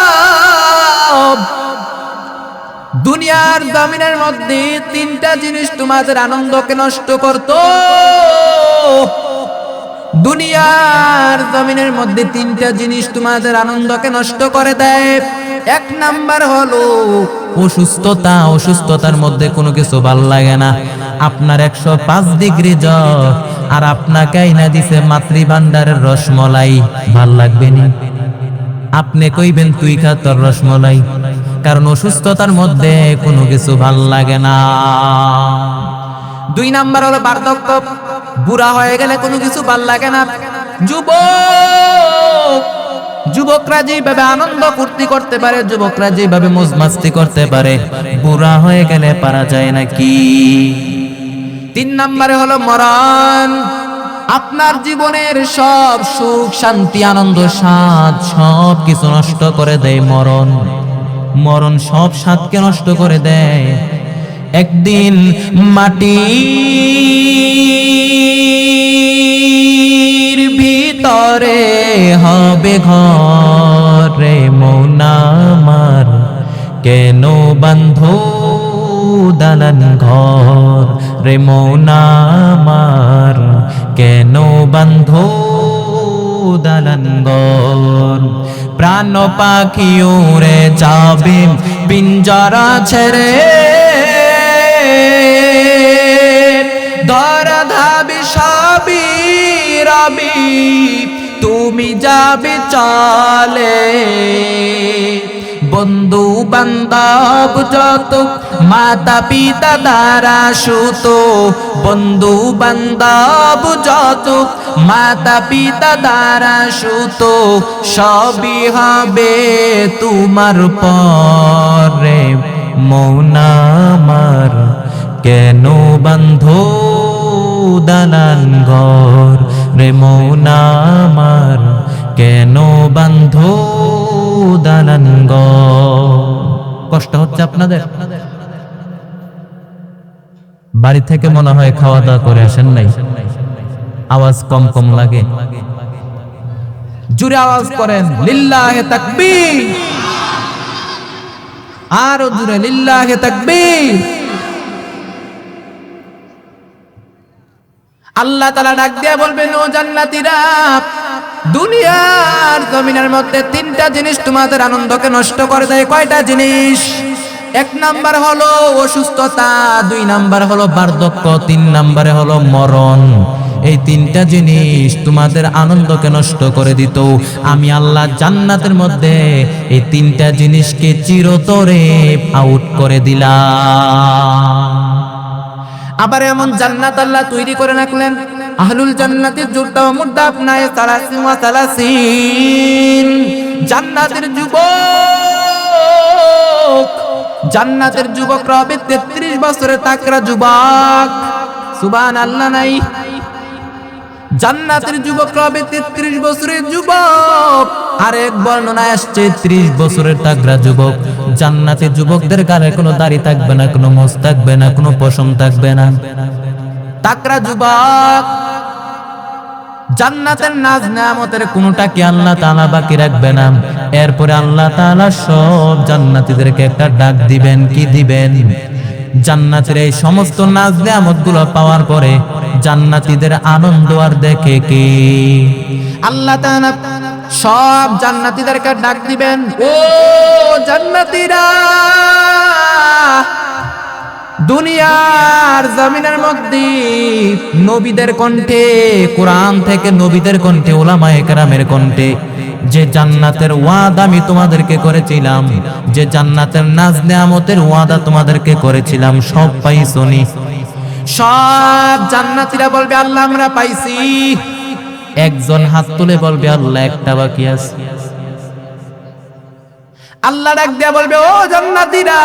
দুনিয়ার জমিনের মধ্যে তিনটা জিনিস তোমাদের আনন্দকে নষ্ট করতো। দুনিয়ার জমিনের মধ্যে তিনটা জিনিস তোমাদের আনন্দকে নষ্ট করে দেয়। এক নাম্বার হলো অসুস্থতা। অসুস্থতার মধ্যে কোনো কিছু ভাল লাগে না। আপনার 105 ডিগ্রি জ্বর আর আপনাকে আইনা দিছে মাতৃভান্ডারের রসমলাই, ভাল লাগবে না? আপনি কইবেন তুই খা তোর রসমলাই, কারণ অসুস্থতার মধ্যে কোনো কিছু ভাল লাগে না। 2 নাম্বার হলো বার্ধক্য। বুড়া হয়ে গেলে কোনো কিছু ভাল লাগে না। যুবকরা যেভাবে আনন্দ ফুর্তি করতে পারে, যুবকরা যেভাবে মौज मस्ती করতে পারে, বুড়া হয়ে গেলে পারা যায় নাকি? 3 নম্বরে হলো মরণ। আপনার জীবনের সব সুখ শান্তি আনন্দ স্বাদ সব কিছু নষ্ট করে দেয় মরণ। মরণ সব স্বাদকে নষ্ট করে দেয়। একদিন মাটির ভিতরে হবে ঘরে মন আমার, কেন বাঁধো দালান ঘর রে মন আমার, কেন বাঁধো দালান ঘর। প্রাণ পাখি উড়ে যাবে পিঞ্জরা ছেড়ে, ধরা ধাবি সবই রবি তুমি যাবে চলে। বন্ধু বান্ধব যত মাতা পিতা দ্বারা সুত, বন্ধু বান্ধব যত মাতা পিতা দ্বারা সুত, সবই হবে তোমার পরে মন আমার, কেন বাঁধো দালান ঘর রে মন আমার, কেন বাঁধো দালান ঘর। কষ্ট হচ্ছে আপনাদের? বাড়ি থেকে মনে হয় খাওয়া দাওয়া করে আসেন নাই, আওয়াজ কম কম লাগে। জোরে আওয়াজ করেন লিল্লাহে তাকবীর, আরো জোরে লিল্লাহে তাকবীর। আল্লাহ তাআলা ডাক দিয়ে বলবেন ও জান্নাতীরা, দুনিয়ার জমিনের মধ্যে 3টা জিনিস তোমাদের আনন্দকে নষ্ট করে দেয়। কয়টা জিনিস? 1 নাম্বার হলো অসুস্থতা, 2 নাম্বার হলো বার্ধক্য, 3 নাম্বারে হলো মরণ। এই 3টা জিনিস তোমাদের আনন্দকে নষ্ট করে দিত। আমি আল্লাহ জান্নাতের মধ্যে এই 3টা জিনিসকে চিরতরে আউট করে দিলাম। আবার এমন জান্নাত আল্লাহ তৈরি করে রাখলেন, আহলুল জান্নাতের জুরদা ওয়া মুদ্দা আপনায়ে সালাসিন ওয়া সালাসিন, জান্নাতের যুবক, জান্নাতের যুবকরা হবে 33 বছরের তাকড়া যুবক। সুবহানাল্লাহ নাই? জান্নাতের যুবকরা হবে 33 বছরের যুবক। আর এক বর্ণনায় আসছে 30 বছরের তাগড়া যুবক। জান্নাতের যুবকদের গায়ে কোনো দাড়ি থাকবে না, কোনো মোছ থাকবে না, কোনো পশম থাকবে না, তাগড়া যুবক। জান্নাতের নাজ নেয়ামতের কোনটা কি আল্লাহ তাআলা বাকি রাখবে না। এরপরে আল্লাহ তাআলা সব জান্নাতীদেরকে একটা ডাক দিবেন। কি দিবেন? জান্নাতের এই সমস্ত নাজ নেয়ামতগুলো পাওয়ার পরে জান্নাতীদের আনন্দ আর দেখে কি? আল্লাহ তাআলা সব জান্নাতীদেরকে ডাক দিবেন, ও জান্নাতীরা, দুনিয়ার জমিনের মধ্যে নবীদের কণ্ঠে, কোরআন থেকে নবীদের কণ্ঠে, উলামায়ে কেরামের কণ্ঠে যে জান্নাতের ওয়াদা আমি তোমাদেরকে করেছিলাম, যে জান্নাতের নাজ নেয়ামতের ওয়াদা তোমাদেরকে করেছিলাম, সব পাইছনি। সব জান্নাতীরা বলবে আল্লাহ আমরা পাইছি। একজন হাত তুলে বলবে আল্লাহ একটা বাকি আছে। আল্লাহ ডাক দিয়া বলবে, ও জান্নাতীরা,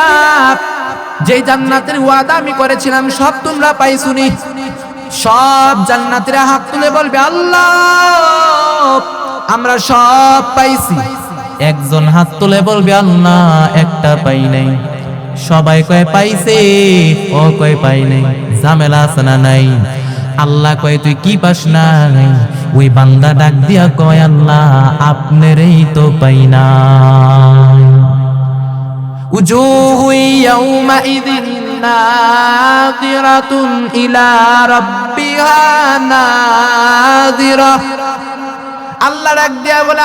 যে জান্নাতের ওয়াদা আমি করেছিলাম সব তোমরা পাইছনি। সব জান্নাতীরা হাত তুলে বলবে আল্লাহ আমরা সব পাইছি। একজন হাত তুলে বলবে আল্লাহ একটা পাই নাই। সবাই কয় পাইছে, ও কয় পাই নাই। ঝামেলা আছে না নাই? আল্লাহ কয় তুই কি পাস নাই? ওই বান্দা ডাক দিয়া কয় আল্লাহ আপনারই তো পাই না। উজুহু ইয়াউমাইযিন নাযিরাতুন ইলা রাব্বিহা নাযিরা। আল্লাহ ডাক দিয়া বলে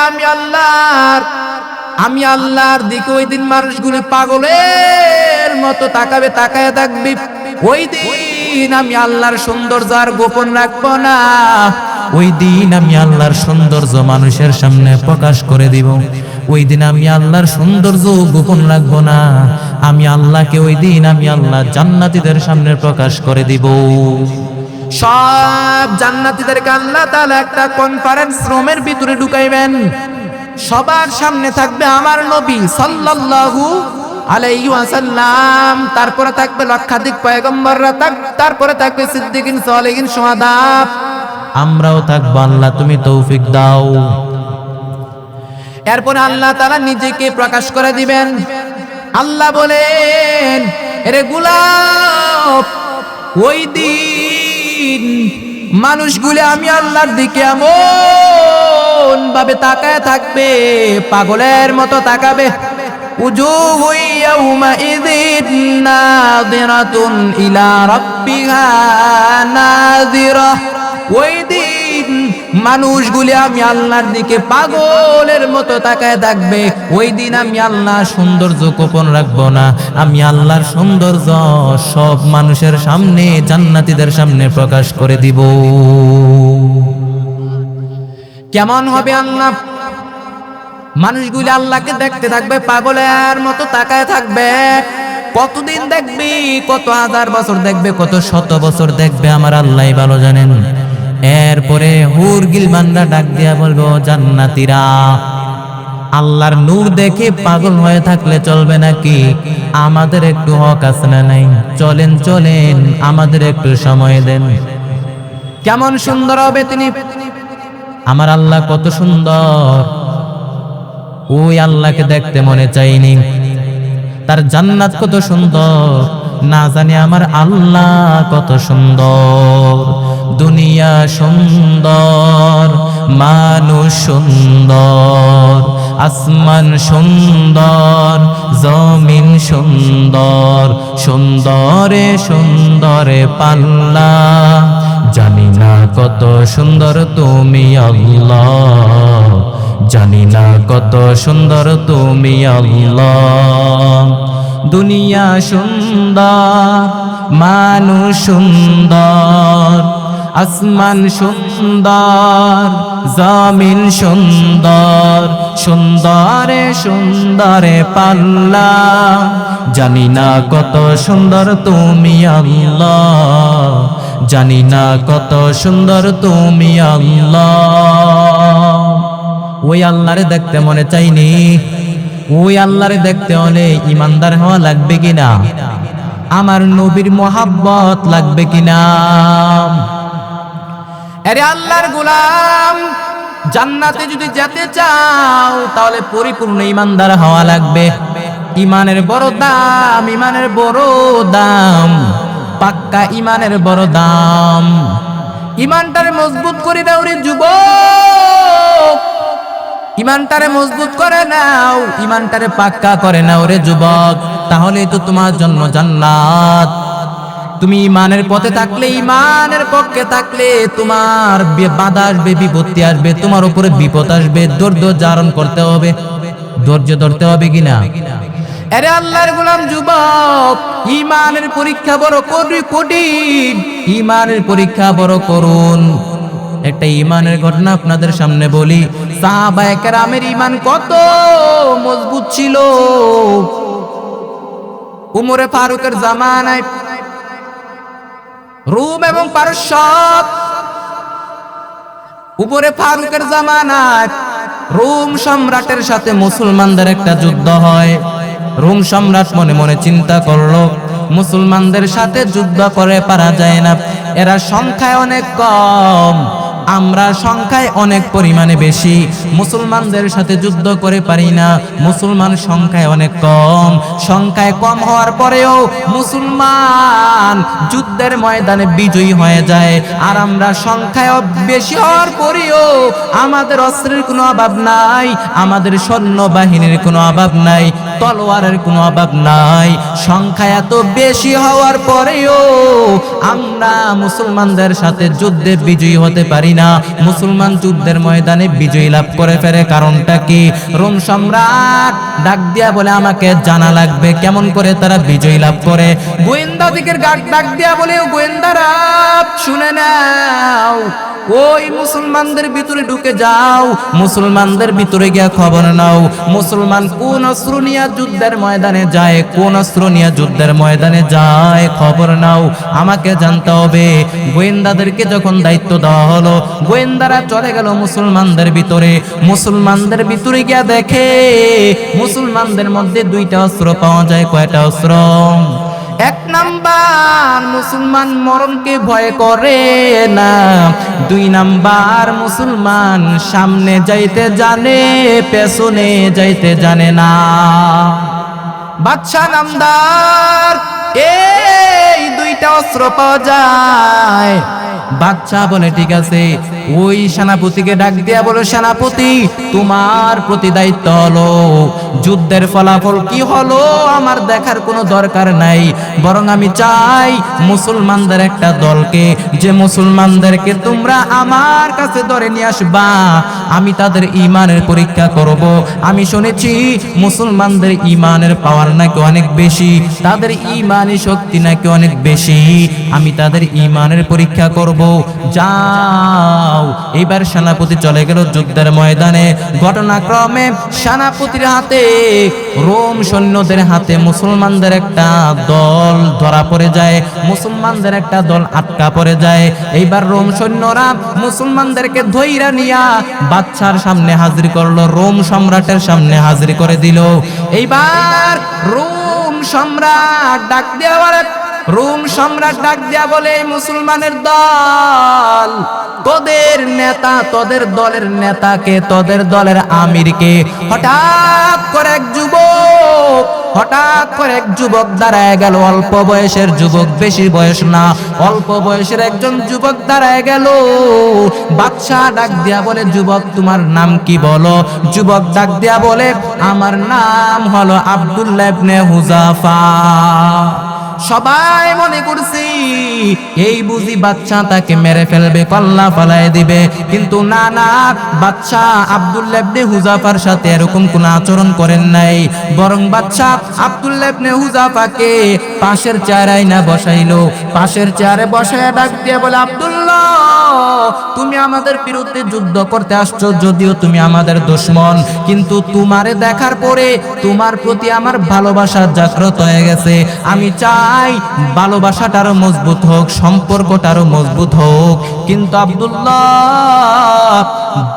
আমি আল্লাহর দিকে ওই দিন মানুষগুলো পাগলের মতো তাকাবে, তাকায় থাকবে। ওই দিন আমি আল্লাহর সৌন্দর্য আর গোপন রাখবো না। ওই দিন আমি আল্লাহর সৌন্দর্য মানুষের সামনে প্রকাশ করে দিব। ওই দিন আমি আল্লাহর সৌন্দর্য গোপন রাখবো না। আমি আল্লাহকে ওই দিন আমি আল্লাহ জান্নাতীদের সামনে প্রকাশ করে দিব। সব জান্নাতীদেরকে আল্লাহ তাআলা একটা কনফারেন্স রুমের ভিতরে ঢুকাইবেন। সবার সামনে থাকবে আমার নবী সাল্লাল্লাহু আলাইহি ওয়াসাল্লাম, তারপরে থাকবে লক্ষাধিক পয়গম্বররা, তারপরে থাকবে সিদ্দিকিন, সালেহিন, শুহাদা। আমরাও থাকবো। আল্লাহ তুমি তৌফিক দাও। এরপরে আল্লাহ তাআলা নিজেকে প্রকাশ করে দিবেন। আল্লাহ বলেন, এরে গোলাপ, ওই দিন মানুষগুলো আমি আল্লাহর দিকে এমন ভাবে তাকায় থাকবে, পাগলের মতো তাকাবে। উজুহু ইয়াউমাইযিন নাযিরাতুন ইলা রাব্বিহা নাযিরা। ওই দিন মানুষগুলি আমি আল্লাহর দিকে পাগলের মতো তাকায় থাকবে। ওই দিন আমি আল্লাহ সৌন্দর্য গোপন রাখবো না। আমি আল্লাহর সৌন্দর্য সব মানুষের সামনে, জান্নাতীদের সামনে প্রকাশ করে দিব। কেমন হবে আল্লাহ? মানুষগুলি আল্লাহকে দেখতে থাকবে, পাগলের মতো তাকায় থাকবে। কতদিন দেখবি? কত হাজার বছর দেখবে, কত শত বছর দেখবে, আমার আল্লাহ ভালো জানেন। এরপরে হুর গিলমানরা ডাক দিয়া বলবো, জান্নাতীরা, আল্লাহর নূর দেখে পাগল হয়ে থাকলে চলবে নাকি? আমাদের একটু হক আছে না নাই? চলেন চলেন, আমাদের একটু সময় দেন। কেমন সুন্দর হবে তিনি! আমার আল্লাহ কত সুন্দর! ওই আল্লাহকে দেখতে মনে চাইনি। তার জান্নাত কত সুন্দর, না জানি আমার আল্লাহ কত সুন্দর। দুনিয়া সুন্দর, মানুষ সুন্দর, আসমান সুন্দর, জমিন সুন্দর, সুন্দরে সুন্দরে পাল্লা। জানি না কত সুন্দর তুমি আল্লাহ, জানি না কত সুন্দর তুমি আল্লাহ। দুনিয়া সুন্দর, মানুষ সুন্দর, আসমান সুন্দর, জমিন সুন্দর, সুন্দরে সুন্দরে পাল্লা, জানি না কত সুন্দর তুমি আল্লাহ, জানি না কত সুন্দর তুমি আল্লাহ। ওই আল্লাহরে দেখতে মনে চাইনি? ওই আল্লাহরে দেখতে হলে ইমানদার হওয়া লাগবে কিনা? আমার নবীর মোহাব্বত লাগবে কিনা? আরে আল্লাহর গোলাম, জান্নাতে যদি যেতে চাও তাহলে পরিপূর্ণ ইমানদার হওয়া লাগবে। ইমানের বড় দাম, ইমানের বড় দাম, পাক্কা ইমানের বড় দাম। ইমানটারে মজবুত করে দাও রে যুবক, ইমানটারে মজবুত করে নাও, ইমানটারে পাক্কা করে নাও রে যুবক, তাহলেই তো তোমার জন্য জান্নাত। তুমি ইমানের পথে থাকলে, ইমানের পক্ষে থাকলে তোমার বাধা আসবে, বিপত্তি আসবে, তোমার উপরে বিপদ আসবে, ধৈর্য ধারণ করতে হবে, ধৈর্য ধরতে হবে কিনা? আরে আল্লাহর গোলাম যুবক, ইমানের পরীক্ষা বড় কঠিন, ইমানের পরীক্ষা বড় করুন। একটা ইমানের ঘটনা আপনাদের সামনে বলি। সাহাবায়ে কেরামের ইমান কত মজবুত ছিল। উমরে ফারুকের জামানায় রোম এবং পারস্য, উমরে ফারুকের জামানায় রোম সম্রাটের সাথে মুসলমানদের একটা যুদ্ধ হয়। রোম সম্রাট মনে মনে চিন্তা করলো, মুসলমানদের সাথে যুদ্ধ করে পারা যায় না, এরা সংখ্যায় অনেক কম, আমরা সংখ্যায় অনেক পরিমাণে বেশি, মুসলমানদের সাথে যুদ্ধ করে পারি না, মুসলমান সংখ্যায় অনেক কম। সংখ্যায় কম হওয়ার পরেও মুসলমান যুদ্ধের ময়দানে বিজয়ী হয়ে যায়, আর আমরা সংখ্যায় বেশি হওয়ার পরেও আমাদের অস্ত্রের কোনো অভাব নাই, আমাদের সৈন্যবাহিনীর কোনো অভাব নাই, তলোয়ারের কোনো অভাব নাই। সংখ্যা এত বেশি হওয়ার পরেও আমরা মুসলমানদের সাথে যুদ্ধে বিজয়ী হতে পারি না, মুসলমান যুদ্ধের ময়দানে বিজয়ী লাভ করে ফেলে। কারণটা কি? রোম সম্রাট ডাক দিয়া বলে, আমাকে জানা লাগবে কেমন করে তারা বিজয়ী লাভ করে। গোয়েন্দা দিকের ডাক দিয়া বলে, গোয়েন্দারা শুনে নাও, ওই মুসলমানদের ভিতরে ঢুকে যাও, মুসলমানদের ভিতরে গিয়া খবর নাও, মুসলমান কোন অস্ত্র নিয়ে যুদ্ধের ময়দানে যায়, কোন অস্ত্র নিয়ে যুদ্ধের ময়দানে যায়, খবর নাও, আমাকে জানতে হবে। গোয়েন্দাদেরকে যখন দায়িত্ব দেওয়া হলো, গোয়েন্দারা চলে গেল মুসলমানদের ভিতরে। মুসলমানদের ভিতরে গিয়া দেখে মুসলমানদের মধ্যে দুইটা অস্ত্র পাওয়া যায়। কয়টা অস্ত্র? এক নাম্বার, মুসলমান মরণকে ভয় করে না। দুই নাম্বার, মুসলমান সামনে যাইতে জানে, পেছনে যাইতে জানে না। বাদশা নামদার এই দুইটা অস্ত্র পাওয়া যায়। বাদশা বলে, ঠিক আছে, ওই সেনাপতিকে ডাক দিয়া বলো, সেনাপতি তোমার প্রতি দায়িত্ব হলো, যুদ্ধের ফলাফল কি হলো আমার দেখার কোনো দরকার নাই, বরং আমি চাই মুসলমানদের একটা দলকে, যে মুসলমানদেরকে তোমরা আমার কাছে ধরে নিয়ে আসবা, আমি তাদের ইমানের পরীক্ষা করব। আমি শুনেছি মুসলমানদের ইমানের পাওয়ার নাকি অনেক বেশি, তাদের ইমানি শক্তি নাকি অনেক বেশি, আমি তাদের ইমানের পরীক্ষা করব। যাও। এবার সেনাপতি চলে গেল যুদ্ধের ময়দানে। ঘটনাক্রমে সেনাপতির হাতে, রোম সৈন্যদের হাতে মুসলমানদের একটা দল ধরা পড়ে যায়, মুসলমানদের একটা দল আটকা পড়ে যায়। এইবার রোম সৈন্যরা মুসলমানদেরকে ধইরা নিয়া বাদশার সামনে হাজির করলো, রোম সম্রাটের সামনে হাজির করে দিল। এইবার রোম সম্রাট ডাক দেওয়ার, রোম সম্রাট ডাক দিয়া বলে, মুসলমানের দল, তোদের নেতা, তোদের দলের নেতাকে, তোদের দলের আমিরকে। হঠাৎ করে এক যুবক, হঠাৎ করে এক যুবক দাঁড়ায় গেল, অল্প বয়সের যুবক, বেশি বয়স না, অল্প বয়সের একজন যুবক দাঁড়ায় গেল। বাদশাহ ডাক দিয়া বলে, যুবক তোমার নাম কি বলো? যুবক ডাক দিয়া বলে, আমার নাম হলো আব্দুল্লাহ ইবনে হুযাফা। সবাই মনে করছি এই বুঝি বাচ্চা তাকে মেরে ফেলবে, কল্লা ফালায় দিবে, কিন্তু না না, বাচ্চা আব্দুল্লাহ ইবনে হুযাফার সাথে এরকম কোন আচরণ করেন নাই। বরং বাচ্চা আব্দুল্লাহ ইবনে হুযাফাকে পাশের চেয়ারে না বসাইলো, পাশের চেয়ারে বসায় ডাক দিয়ে বলে, আব্দুল্লাহ, তুমি আমাদের বিরুদ্ধে যুদ্ধ করতে আসছো, যদিও তুমি আমাদের দুশমন, কিন্তু তোমারে দেখার পরে তোমার প্রতি আমার ভালোবাসা জাগ্রত হয়ে গেছে। আমি চাই ভালোবাসাটা আরো মজবুত হোক, সম্পর্কটা আরো মজবুত হোক। কিন্তু আব্দুল্লাহ,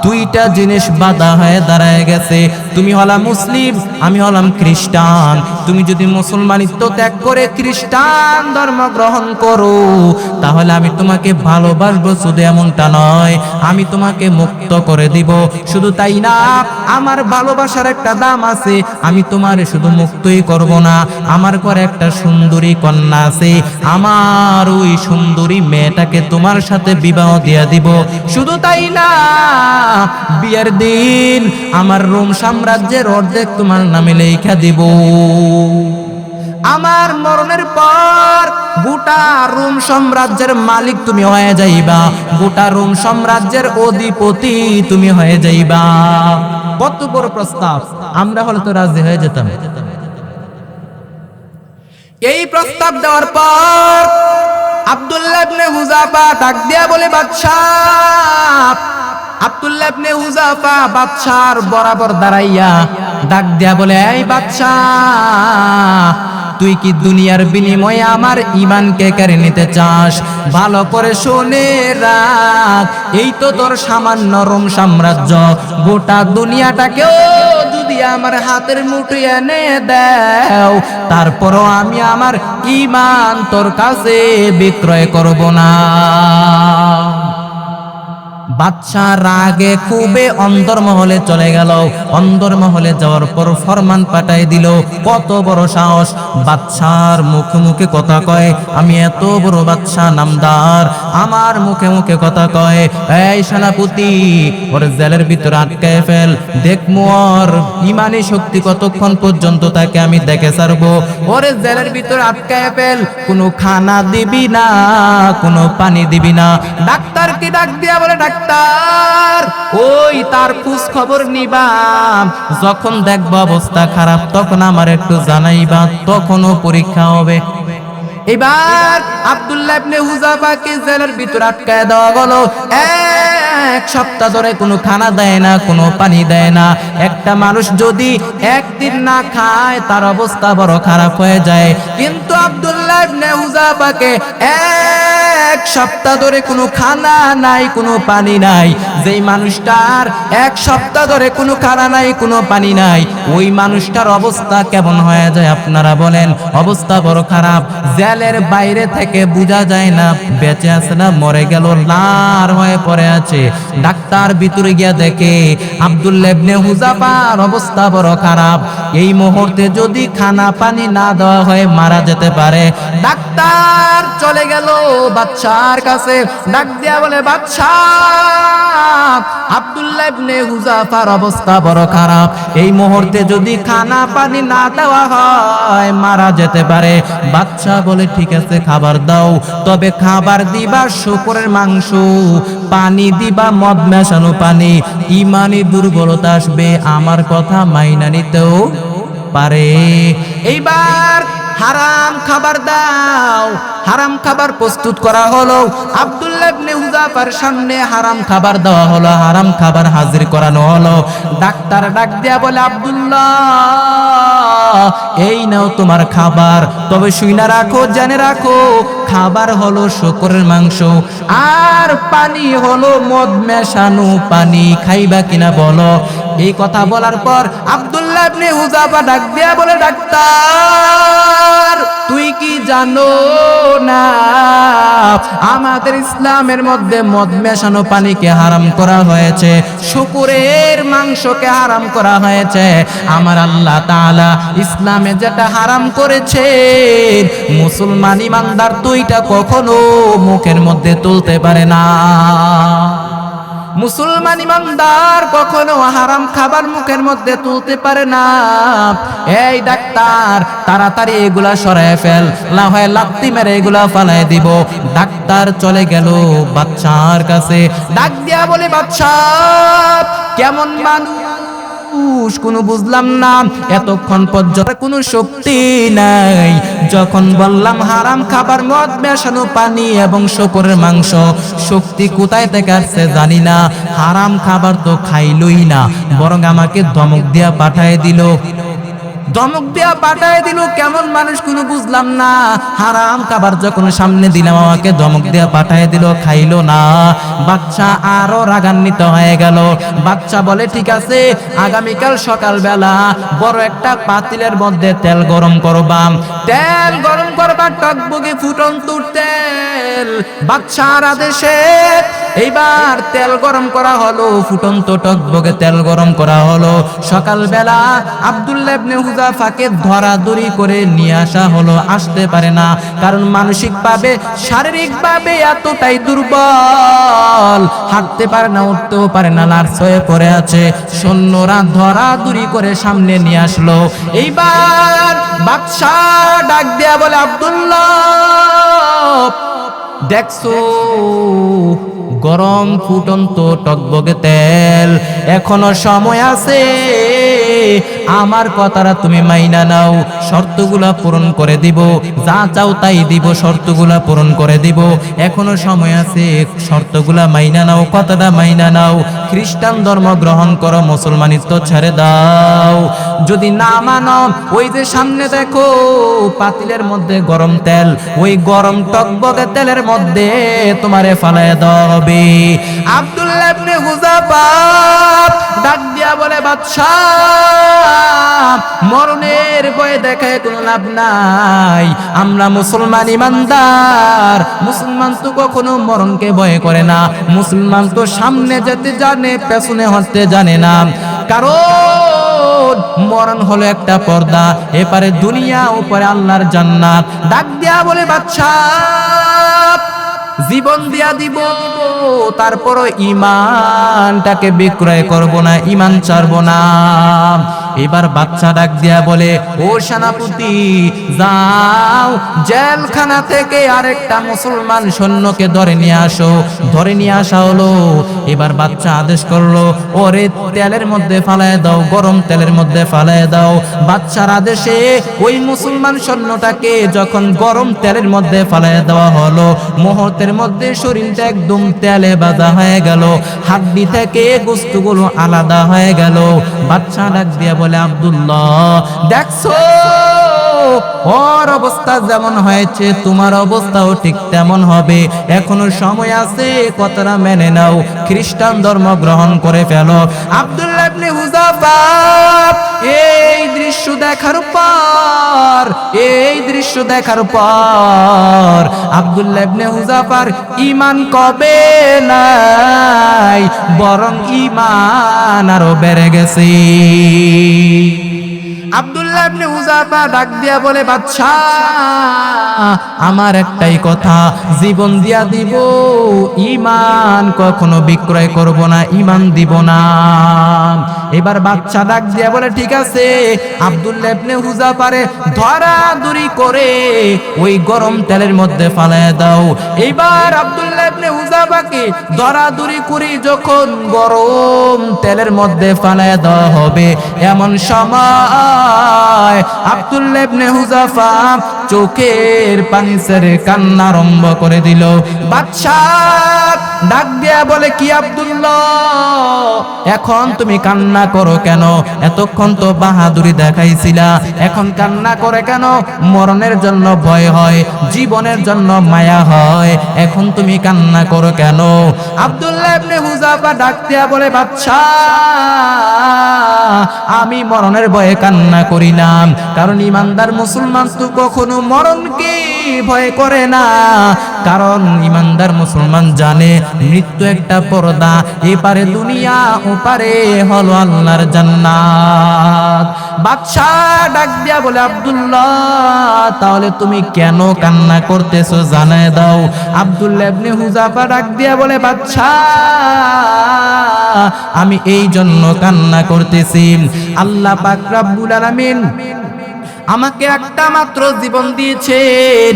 দুইটা জিনিস বাধা হয়ে দাঁড়ায় গেছে। তুমি হলা মুসলিম, আমি হলাম খ্রিস্টান। তুমি যদি মুসলমানিত্ব ত্যাগ করে খ্রিস্টান ধর্ম গ্রহণ করো, তাহলে আমি তোমাকে ভালোবাসবো, শুধু এমনটা নয়, আমি তোমাকে মুক্ত করে দিব। শুধু তাই না, আমার ভালোবাসার একটা দাম আছে। আমি তোমারে শুধু মুক্তই করব না, আমার ঘরে একটা সুন্দরী কন্যা আছে, আমার ওই সুন্দরী মেয়েটাকে তোমার সাথে বিবাহ দিয়ে দিব। শুধু তাই না, বিয়ের দিন আমার রোম সাম্রাজ্যের অর্ধেক তোমার নামে লেখা দিব। আমার মরণের পর গোটা রোম সাম্রাজ্যের মালিক তুমি হয়ে যাইবা, গোটা রোম সাম্রাজ্যের অধিপতি তুমি হয়ে যাইবা। কত বড় প্রস্তাব! আমরা হলে তো রাজি হয়ে যেতাম। এই প্রস্তাব দেওয়ার পর আব্দুল্লাহ ইবনে হুযাফা ডাক দিয়া বলে, বাদশাহ। আব্দুল্লাহ ইবনে হুযাফা বাদশার বরাবর দাঁড়াইয়া ডাক দিয়া বলে, এই বাদশাহ, তুই কি দুনিয়ার বিনিময়ে আমার ঈমানকে কেড়ে নিতে চাস? ভালো করে শুনে রাখ, এই তো তোর সামান্য রোম সাম্রাজ্য, গোটা দুনিয়াটাকেও যদি আমার হাতের মুঠোয় এনে দাও, তারপরও আমি আমার ঈমান তোর কাছে বিক্রয় করব না। বাদশা রাগে খুবে অন্দরমহলে চলে গেল। অন্দরমহলে যাওয়ার পর ফরমান পাঠাই দিল। কত বড় সাহস! বাদশার মুখে মুখে কথা কয়, আমি এত বড় বাদশা নামদার, আমার মুখে মুখে কথা কয়, এই সেনাপতি, ওর জেলের ভিতর আটকায় ফেল, দেখমু ওর ইমানি শক্তি কতক্ষণ পর্যন্ত তাকে আমি দেখে ছাড়বো। ওরে জেলের ভিতর আটকায় ফেল, কোনো খানা দিবি না, কোনো পানি দিবি না। ডাক্তারকে ডাক দিয়া বলে, ডাক্তার, ওই তার খোঁজ খবর নিবা, যখন দেখবা অবস্থা খারাপ তখন আমার একটু জানাইবা, তখনও পরীক্ষা হবে। এবার আব্দুল্লাহ ইবনে হুযাফাকে জেলের ভিতর আটকায় দেওয়া হলো। এক সপ্তাহ ধরে কোনো খানা দেয় না, কোনো পানি দেয় না। একটা মানুষ যদি একদিন না খায় তার অবস্থা বড় খারাপ হয়ে যায়, কিন্তু আব্দুল্লাহ ইবনে হুযাফাকে এক সপ্তাহ ধরে কোনো খানা নাই, কোনো পানি নাই। যেই মানুষটার এক সপ্তাহ ধরে কোনো খানা নাই, কোনো পানি নাই, ওই মানুষটার অবস্থা কেমন হয়ে যায় আপনারা বলেন? অবস্থা বড় খারাপ। জেলের বাইরে থেকে বোঝা যায় না বেঁচে আছে না মরে গেল, লার হয়ে পড়ে আছে। ডাক্তার ভিতরে গিয়া দেখে আব্দুল্লাহ ইবনে হুযাফার অবস্থা বড় খারাপ, এই মুহূর্তে যদি খানা পানি না দেওয়া হয় মারা যেতে পারে। ডাক্তার চলে গেল বাদশার কাছে, ডাক দিয়া বলে, বাদশাহ, আব্দুল্লাহ ইবনে হুযাফার অবস্থা বড় খারাপ, এই মুহূর্তে যদি খানা পানি না দেওয়া হয় মারা যেতে পারে। বাদশাহ বলে, ঠিক আছে, খাবার দাও, তবে খাবার দিবা শুকরের মাংস, পানি দিবা মদ মেশানো পানি। ইমানি দুর্বলতা আসবে, আমার কথা মাইনা নিতেও পারে। এইবার হারাম খাবার দাও। হারাম খাবার প্রস্তুত করা হলো। আব্দুল্লাহ ইবনে হুযাফার সামনে হারাম খাবার দেওয়া হলো, হারাম খাবার হাজির করানো হলো। ডাক্তার ডাক দিয়া বলে, আব্দুল্লাহ, এই নাও তোমার খাবার, তবে শুইনা রাখো, জেনে রাখো, খাবার হলো শুকরের মাংস আর পানি হলো মদ মেশানো পানি, খাইবা কিনা বলো। এই কথা বলার পর আব্দুল্লাহ ইবনে হুযাফা ডাক দিয়া বলে, ডাক্তার, তুই কি জানো না আমাদের ইসলামের মধ্যে মদ মেশানো পানিকে হারাম করা হয়েছে, শুকরের মাংসকে হারাম করা হয়েছে। আমার আল্লাহ তাআলা ইসলামে যেটা হারাম করেছে মুসলমান ইমানদার তো এটা কখনো মুখের মধ্যে তুলতে পারে না। মুসলমান ইমানদার কখনো হারাম খাবার মুখের মধ্যে তুলতে পারে না। এই ডাক্তার, তাড়াতাড়ি এগুলা সরায় ফেল, না হয় লাত্তি মেরে এগুলা ফালাই দিব। ডাক্তার চলে গেল বাচ্চার কাছে, ডাক দিয়া বলে, বাচ্চা কেমন মানুষ কোনো বুঝলাম না, এতক্ষণ পর্যন্ত কোনো শক্তি নাই। যখন বললাম হারাম খাবার, মদ মেশানো পানি এবং শূকরের মাংস, শক্তি কোথায় থেকে আসছে জানি না। হারাম খাবার তো খাইলই না, বরং আমাকে ধমক দিয়া পাঠায় দিল। কেমন মানুষ কোনো বুঝলাম না। হারাম খাবার যখন সামনে দিলাম, আমাকে ধমক দিয়া পাঠায় দিল, খাইলো না। বাচ্চা আরো রাগান্বিত হয়ে গেল। বাচ্চা বলে, ঠিক আছে, আগামীকাল সকালবেলা বড় একটা পাতিলের মধ্যে তেল গরম করবাম। তেল গরম করবার টকবগে ফুটন্ত তেল। বাচ্চার আদেশে এইবার তেল গরম করা হলো, ফুটন্ত টকবগে তেল গরম করা হলো। সকালবেলা আব্দুল্লাহ ইবনে হুযাফাকে ধরাধরি করে নিয়ে আসা হলো। আসতে পারে না, কারণ মানসিকভাবে শারীরিকভাবে এতটাই দুর্বল, হাঁটতে পারে না, উঠতেও পারে না, লাশ হয়ে পড়ে আছে। সৈন্যরা ধরাধরি করে সামনে নিয়ে আসলো। এইবার বাদশাহ ডাক দেয়া বলে, আব্দুল্লাহ দেখছো গরম ফুটন্ত টকবগে তেল, এখনো সময় আছে, আমার কথাটা তুমি মাইনা নাও, শর্তগুলা পূরণ করে দিব, যা চাও তাই দিব, শর্তগুলা পূরণ করে দিব, এখনো সময় আছে, শর্তগুলা মাইনা নাও, কথাটা মাইনা নাও। খ্রিস্টান ধর্ম গ্রহণ করো, মুসলমানিত্ব ছেড়ে দাও। যদি না মানো, ওই যে সামনে দেখো পাতিলের মধ্যে গরম তেল, ওই গরম টকবগে তেলের মধ্যে তোমারে ফালায় দেওয়া হবে। আব্দুল্লাহ ইবনে হুযাফা ডাক দিয়া বলে, বাদশা মরণের ভয়ে দেখায় কোনো লাভ নাই, আমরা মুসলমান ইমানদার, মুসলমান তো কখনো মরণকে ভয় করে না, মুসলমান তো সামনে যেতে জানে, পেছনে হতে জানে না, কারণ মরণ হলো একটা পর্দা, এপারে দুনিয়া, ওপারে আল্লাহর জান্নাত। ডাক দিয়া বলে, বাদশা জীবন দিয়া দিব, তারপরও ঈমানটাকে বিক্রয় করব না, ঈমান ছাড়ব না। এবার বাচ্চা ডাক দিয়া বলে, ও সেনাপতি যাও, জেলখানা থেকে আরেকটা মুসলমান সৈন্যকে ধরে নিয়ে আসো। ধরে নিয়ে আসা হলো। এবার বাচ্চা আদেশ করলো, ওরে তেলের মধ্যে ফালায় দাও, গরম তেলের মধ্যে ফালায় দাও। বাচ্চার আদেশে ওই মুসলমান সৈন্যটাকে যখন গরম তেলের মধ্যে ফালায় দেওয়া হলো, মুহূর্তের মধ্যে শরীরটা একদম তেলে ভাজা হয়ে গেল, হাড্ডি থেকে গোশতগুলো আলাদা হয়ে গেল। বাচ্চা ডাক দিয়া বলে, আব্দুল্লাহ দেখছো ওর অবস্থা যেমন হয়েছে, তোমার অবস্থাও ঠিক তেমন হবে, এখনো সময় আছে, কথাটা মেনে নাও, খ্রিস্টান ধর্ম গ্রহণ করে ফেলো। আব্দুল্লাহ ইবনে হুযাফা এই দৃশ্য দেখার পর আব্দুল্লাহ ইবনে হুযাফার ঈমান কবে নাই, বরং ঈমান আরো বেড়ে গেছে। আব্দুল্লাহ ইবনে হুযাফা ডাক দিয়া বলে, বাদশা আমার একটাই কথা, জীবন দিয়া দিব, ঈমান কখনো বিক্রয় করব না, ঈমান দিব না। এবার বাদশা ডাক দিয়া বলে, ঠিক আছে, আব্দুল্লাহ ইবনে হুযাফারে ধরাধরি করে ওই গরম তেলের মধ্যে ফালায় দাও। এইবার আব্দুল্লাহ ইবনে হুযাফাকে ধরাধরি করে যখন গরম তেলের মধ্যে ফালায় দেওয়া হবে, এমন সময় আব্দুল্লাহ ইবনে হুযাফা চোখের পানি ছেড়ে কান্না আরম্ভ করে দিল। বাদশাহ ডাক দিয়া বলে, কি আব্দুল্লাহ এখন তুমি কান্না করো কেন? এতক্ষণ তো বাহাদুরি দেখাইছিলা, এখন কান্না করে কেন? মরণের জন্য ভয় হয়, জীবনের জন্য মায়া হয়, এখন তুমি কান্না করো কেন? আব্দুল্লাহ ইবনে হুযাফা ডাক দিয়া বলে, বাদশা আমি মরণের ভয়ে কান্না করি না, কারণ ইমানদার মুসলমান তো কখনো মরণকে ভয় করে না, কারণ ইমানদার মুসলমান জানে মৃত্যু একটা পর্দা, এপারে দুনিয়া ওপারে হলো আল্লাহর জান্নাত। বাদশা ডাক দিয়া বলে, আব্দুল্লাহ তাহলে তুমি কেন কান্না করতেছো জানায় দাও। আব্দুল্লাহ ইবনে হুযাফা ডাক দিয়া বলে, বাদশা আমি এই জন্য কান্না করতেছি, আল্লাহ পাক রব্বুল আলামিন আমাকে একটা মাত্র জীবন দিয়েছেন,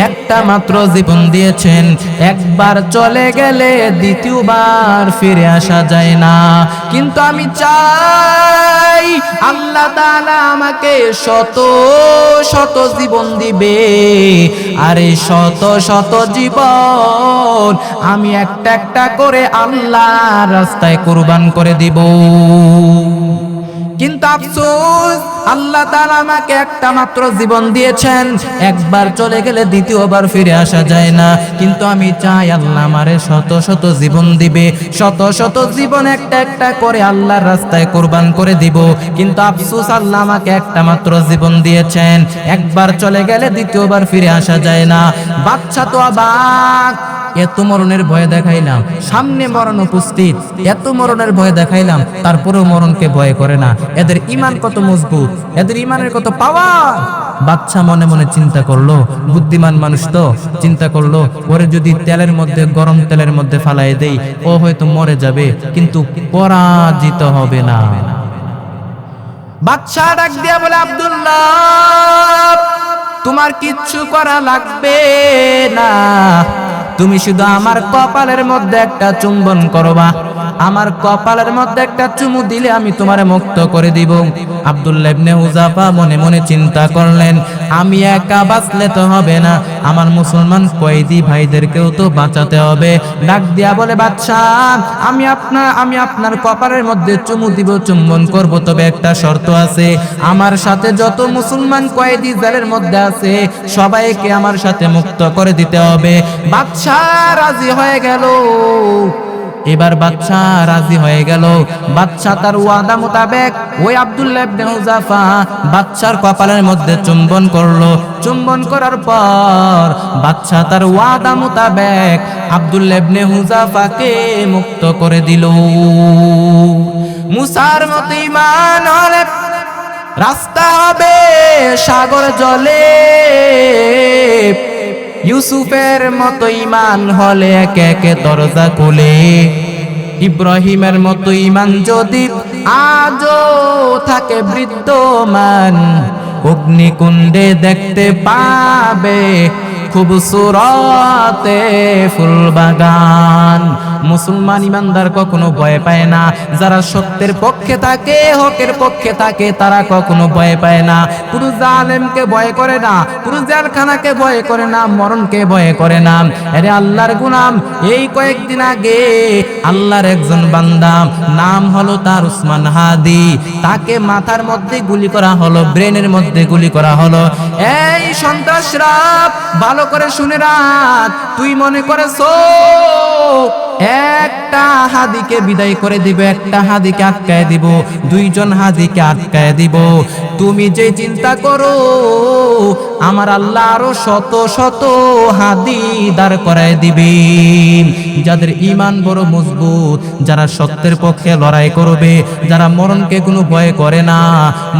একটা মাত্র জীবন দিয়েছেন। একবার চলে গেলে দ্বিতীয়বার ফিরে আসা যায় না, কিন্তু আমি চাই আল্লাহ তাআলা আমাকে শত শত জীবন দিবে, আর এই শত শত জীবন আমি একটা একটা করে আল্লাহর রাস্তায় কুরবান করে দিব। কিন্তু আফসোস, আল্লাহ তাআলা আমাকে একটা মাত্র জীবন দিয়েছেন, একবার চলে গেলে দ্বিতীয়বার ফিরে আসা যায় না, কিন্তু আমি চাই আল্লাহ আমারে শত শত জীবন দিবে, শত শত জীবন একটা একটা করে আল্লাহর রাস্তায় কুরবান করে দিব। কিন্তু আফসোস, আল্লাহ আমাকে একটা মাত্র জীবন দিয়েছেন, একবার চলে গেলে দ্বিতীয়বার ফিরে আসা যায় না। বাদশা তো অবাক, এত মরণের ভয় দেখাইলাম, সামনে মরণ উপস্থিত, এত মরণের ভয় দেখাইলাম, তারপরেও মরণকে ভয় করে না। এদের ঈমান কত মজবুত, এদের ঈমানের কত পাওয়ার। বাদশা মনে মনে চিন্তা করলো, বুদ্ধিমান মানুষ তো, চিন্তা করলো ওরে যদি তেলের মধ্যে, গরম তেলের মধ্যে ফালাই দেই, ও হয়তো মরে যাবে কিন্তু পরাজিত হবে না। বাদশা ডাক দিয়া বলে, আব্দুল্লাহ তোমার কিচ্ছু করা লাগবে না, তুমি শুধু আমার কপালের মধ্যে একটা চুম্বন করবা, আমার কপালের মধ্যে একটা চুমু দিলে আমি তোমারে মুক্ত করে দিব। আব্দুল্লাহ ইবনে হুযাফা মনে মনে চিন্তা করলেন, আমি একা বাঁচলে তো হবে না, আমার মুসলমান কয়েদি ভাইদেরকেও তো বাঁচাতে হবে। ডাক দিয়া বলে, বাদশা আমি আপনার কপালের মধ্যে চুমু দিব, চুম্বন করব, তবে একটা শর্ত আছে, আমার সাথে যত মুসলমান কয়েদি জেলের মধ্যে আছে সবাইকে আমার সাথে মুক্ত করে দিতে হবে। বাদশা রাজি হয়ে গেল। এবার বাদশা রাজি হয়ে গেল। বাদশা তার ওয়াদা মোতাবেক ওই আব্দুল্লাহ ইবনে হুযাফা বাদশার কপালের মধ্যে চুম্বন করলো। চুম্বন করার পর বাদশা তার ওয়াদা মোতাবেক আব্দুল্লাহ ইবনে হুযাফাকে মুক্ত করে দিল। মুসার মতো ঈমান হলে রাস্তা হবে সাগর জলে, ইউসুফের মতো ঈমান হলে একে একে দরজা খুলে, ইব্রাহিমের মতো ঈমান যদি আজও থাকে বিদ্যমান, অগ্নিকুণ্ডে দেখতে পাবে খুবসুরতে ফুলবাগান। মুসলমান ইমানদার কখনো ভয় পায় না, যারা সত্যের পক্ষে থাকে, হকের পক্ষে থাকে, তারা কখনো ভয় পায় না। পুরো জালেমকে ভয় করে না, পুরো জেলখানাকে ভয় করে না, মরণকে ভয় করে না। আরে আল্লাহর গোলাম, এই কয়েকদিন আগে আল্লাহর একজন বান্দা, নাম হলো তার উসমান হাদি, তাকে মাথার মধ্যে গুলি করা হলো, ব্রেনের মধ্যে গুলি করা হলো। এই সন্ত্রাসরা ভালো করে শুনে রাখ, তুই মনে করেছো একটা হাদিকে বিদায় করে দিব, একটা হাদিকে আটকায় দিব, দুইজন হাদিকে আটকায় দিব, তুমি যে চিন্তা করো আমার আল্লাহ আরো শত শত হাদি দাঁড় করায় দিবে। যাদের ঈমান বড় মজবুত, যারা সত্যের পক্ষে লড়াই করবে, যারা মরণকে কোনো ভয় করে না,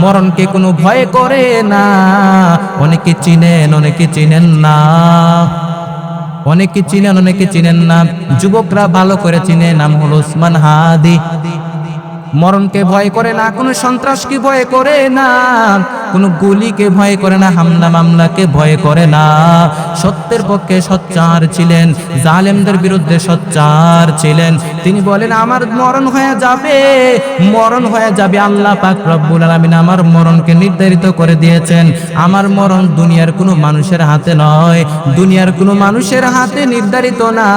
মরণকে কোনো ভয় করে না। অনেকে চিনেন, অনেকে চিনেন না, অনেকে চিনেন, অনেকে চিনেন না। যুবকরা ভালো করে চিনে, নাম হলো উসমান হাদি। মরণকে ভয় করে না, কোনো সন্ত্রাসকে ভয় করে না, কোনো গুলিকে ভয় করে না, হামলা মামলাকে ভয় করে না। সত্যের পক্ষে সোচ্চার ছিলেন, জালেমদের বিরুদ্ধে সোচ্চার ছিলেন। তিনি বলেন, আমার মরণ হয়ে যাবে, মরণ হয়ে যাবে। আল্লাহ পাক রব্বুল আলামিন আমার মরণকে নির্ধারিত করে দিয়েছেন। আমার মরণ দুনিয়ার কোনো মানুষের হাতে নয়, দুনিয়ার কোনো মানুষের হাতে নির্ধারিত না।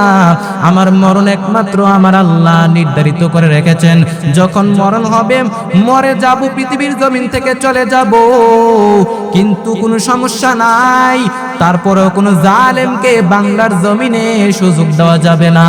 আমার মরণ একমাত্র আমার আল্লাহ নির্ধারিত করে রেখেছেন। যখন মরণ হবে, মরে যাব, পৃথিবীর জমিন থেকে চলে যাব, কিন্তু কোনো সমস্যা নাই। তারপরেও কোনো জালেমকে বাংলার জমিনে সুযোগ দেওয়া যাবে না।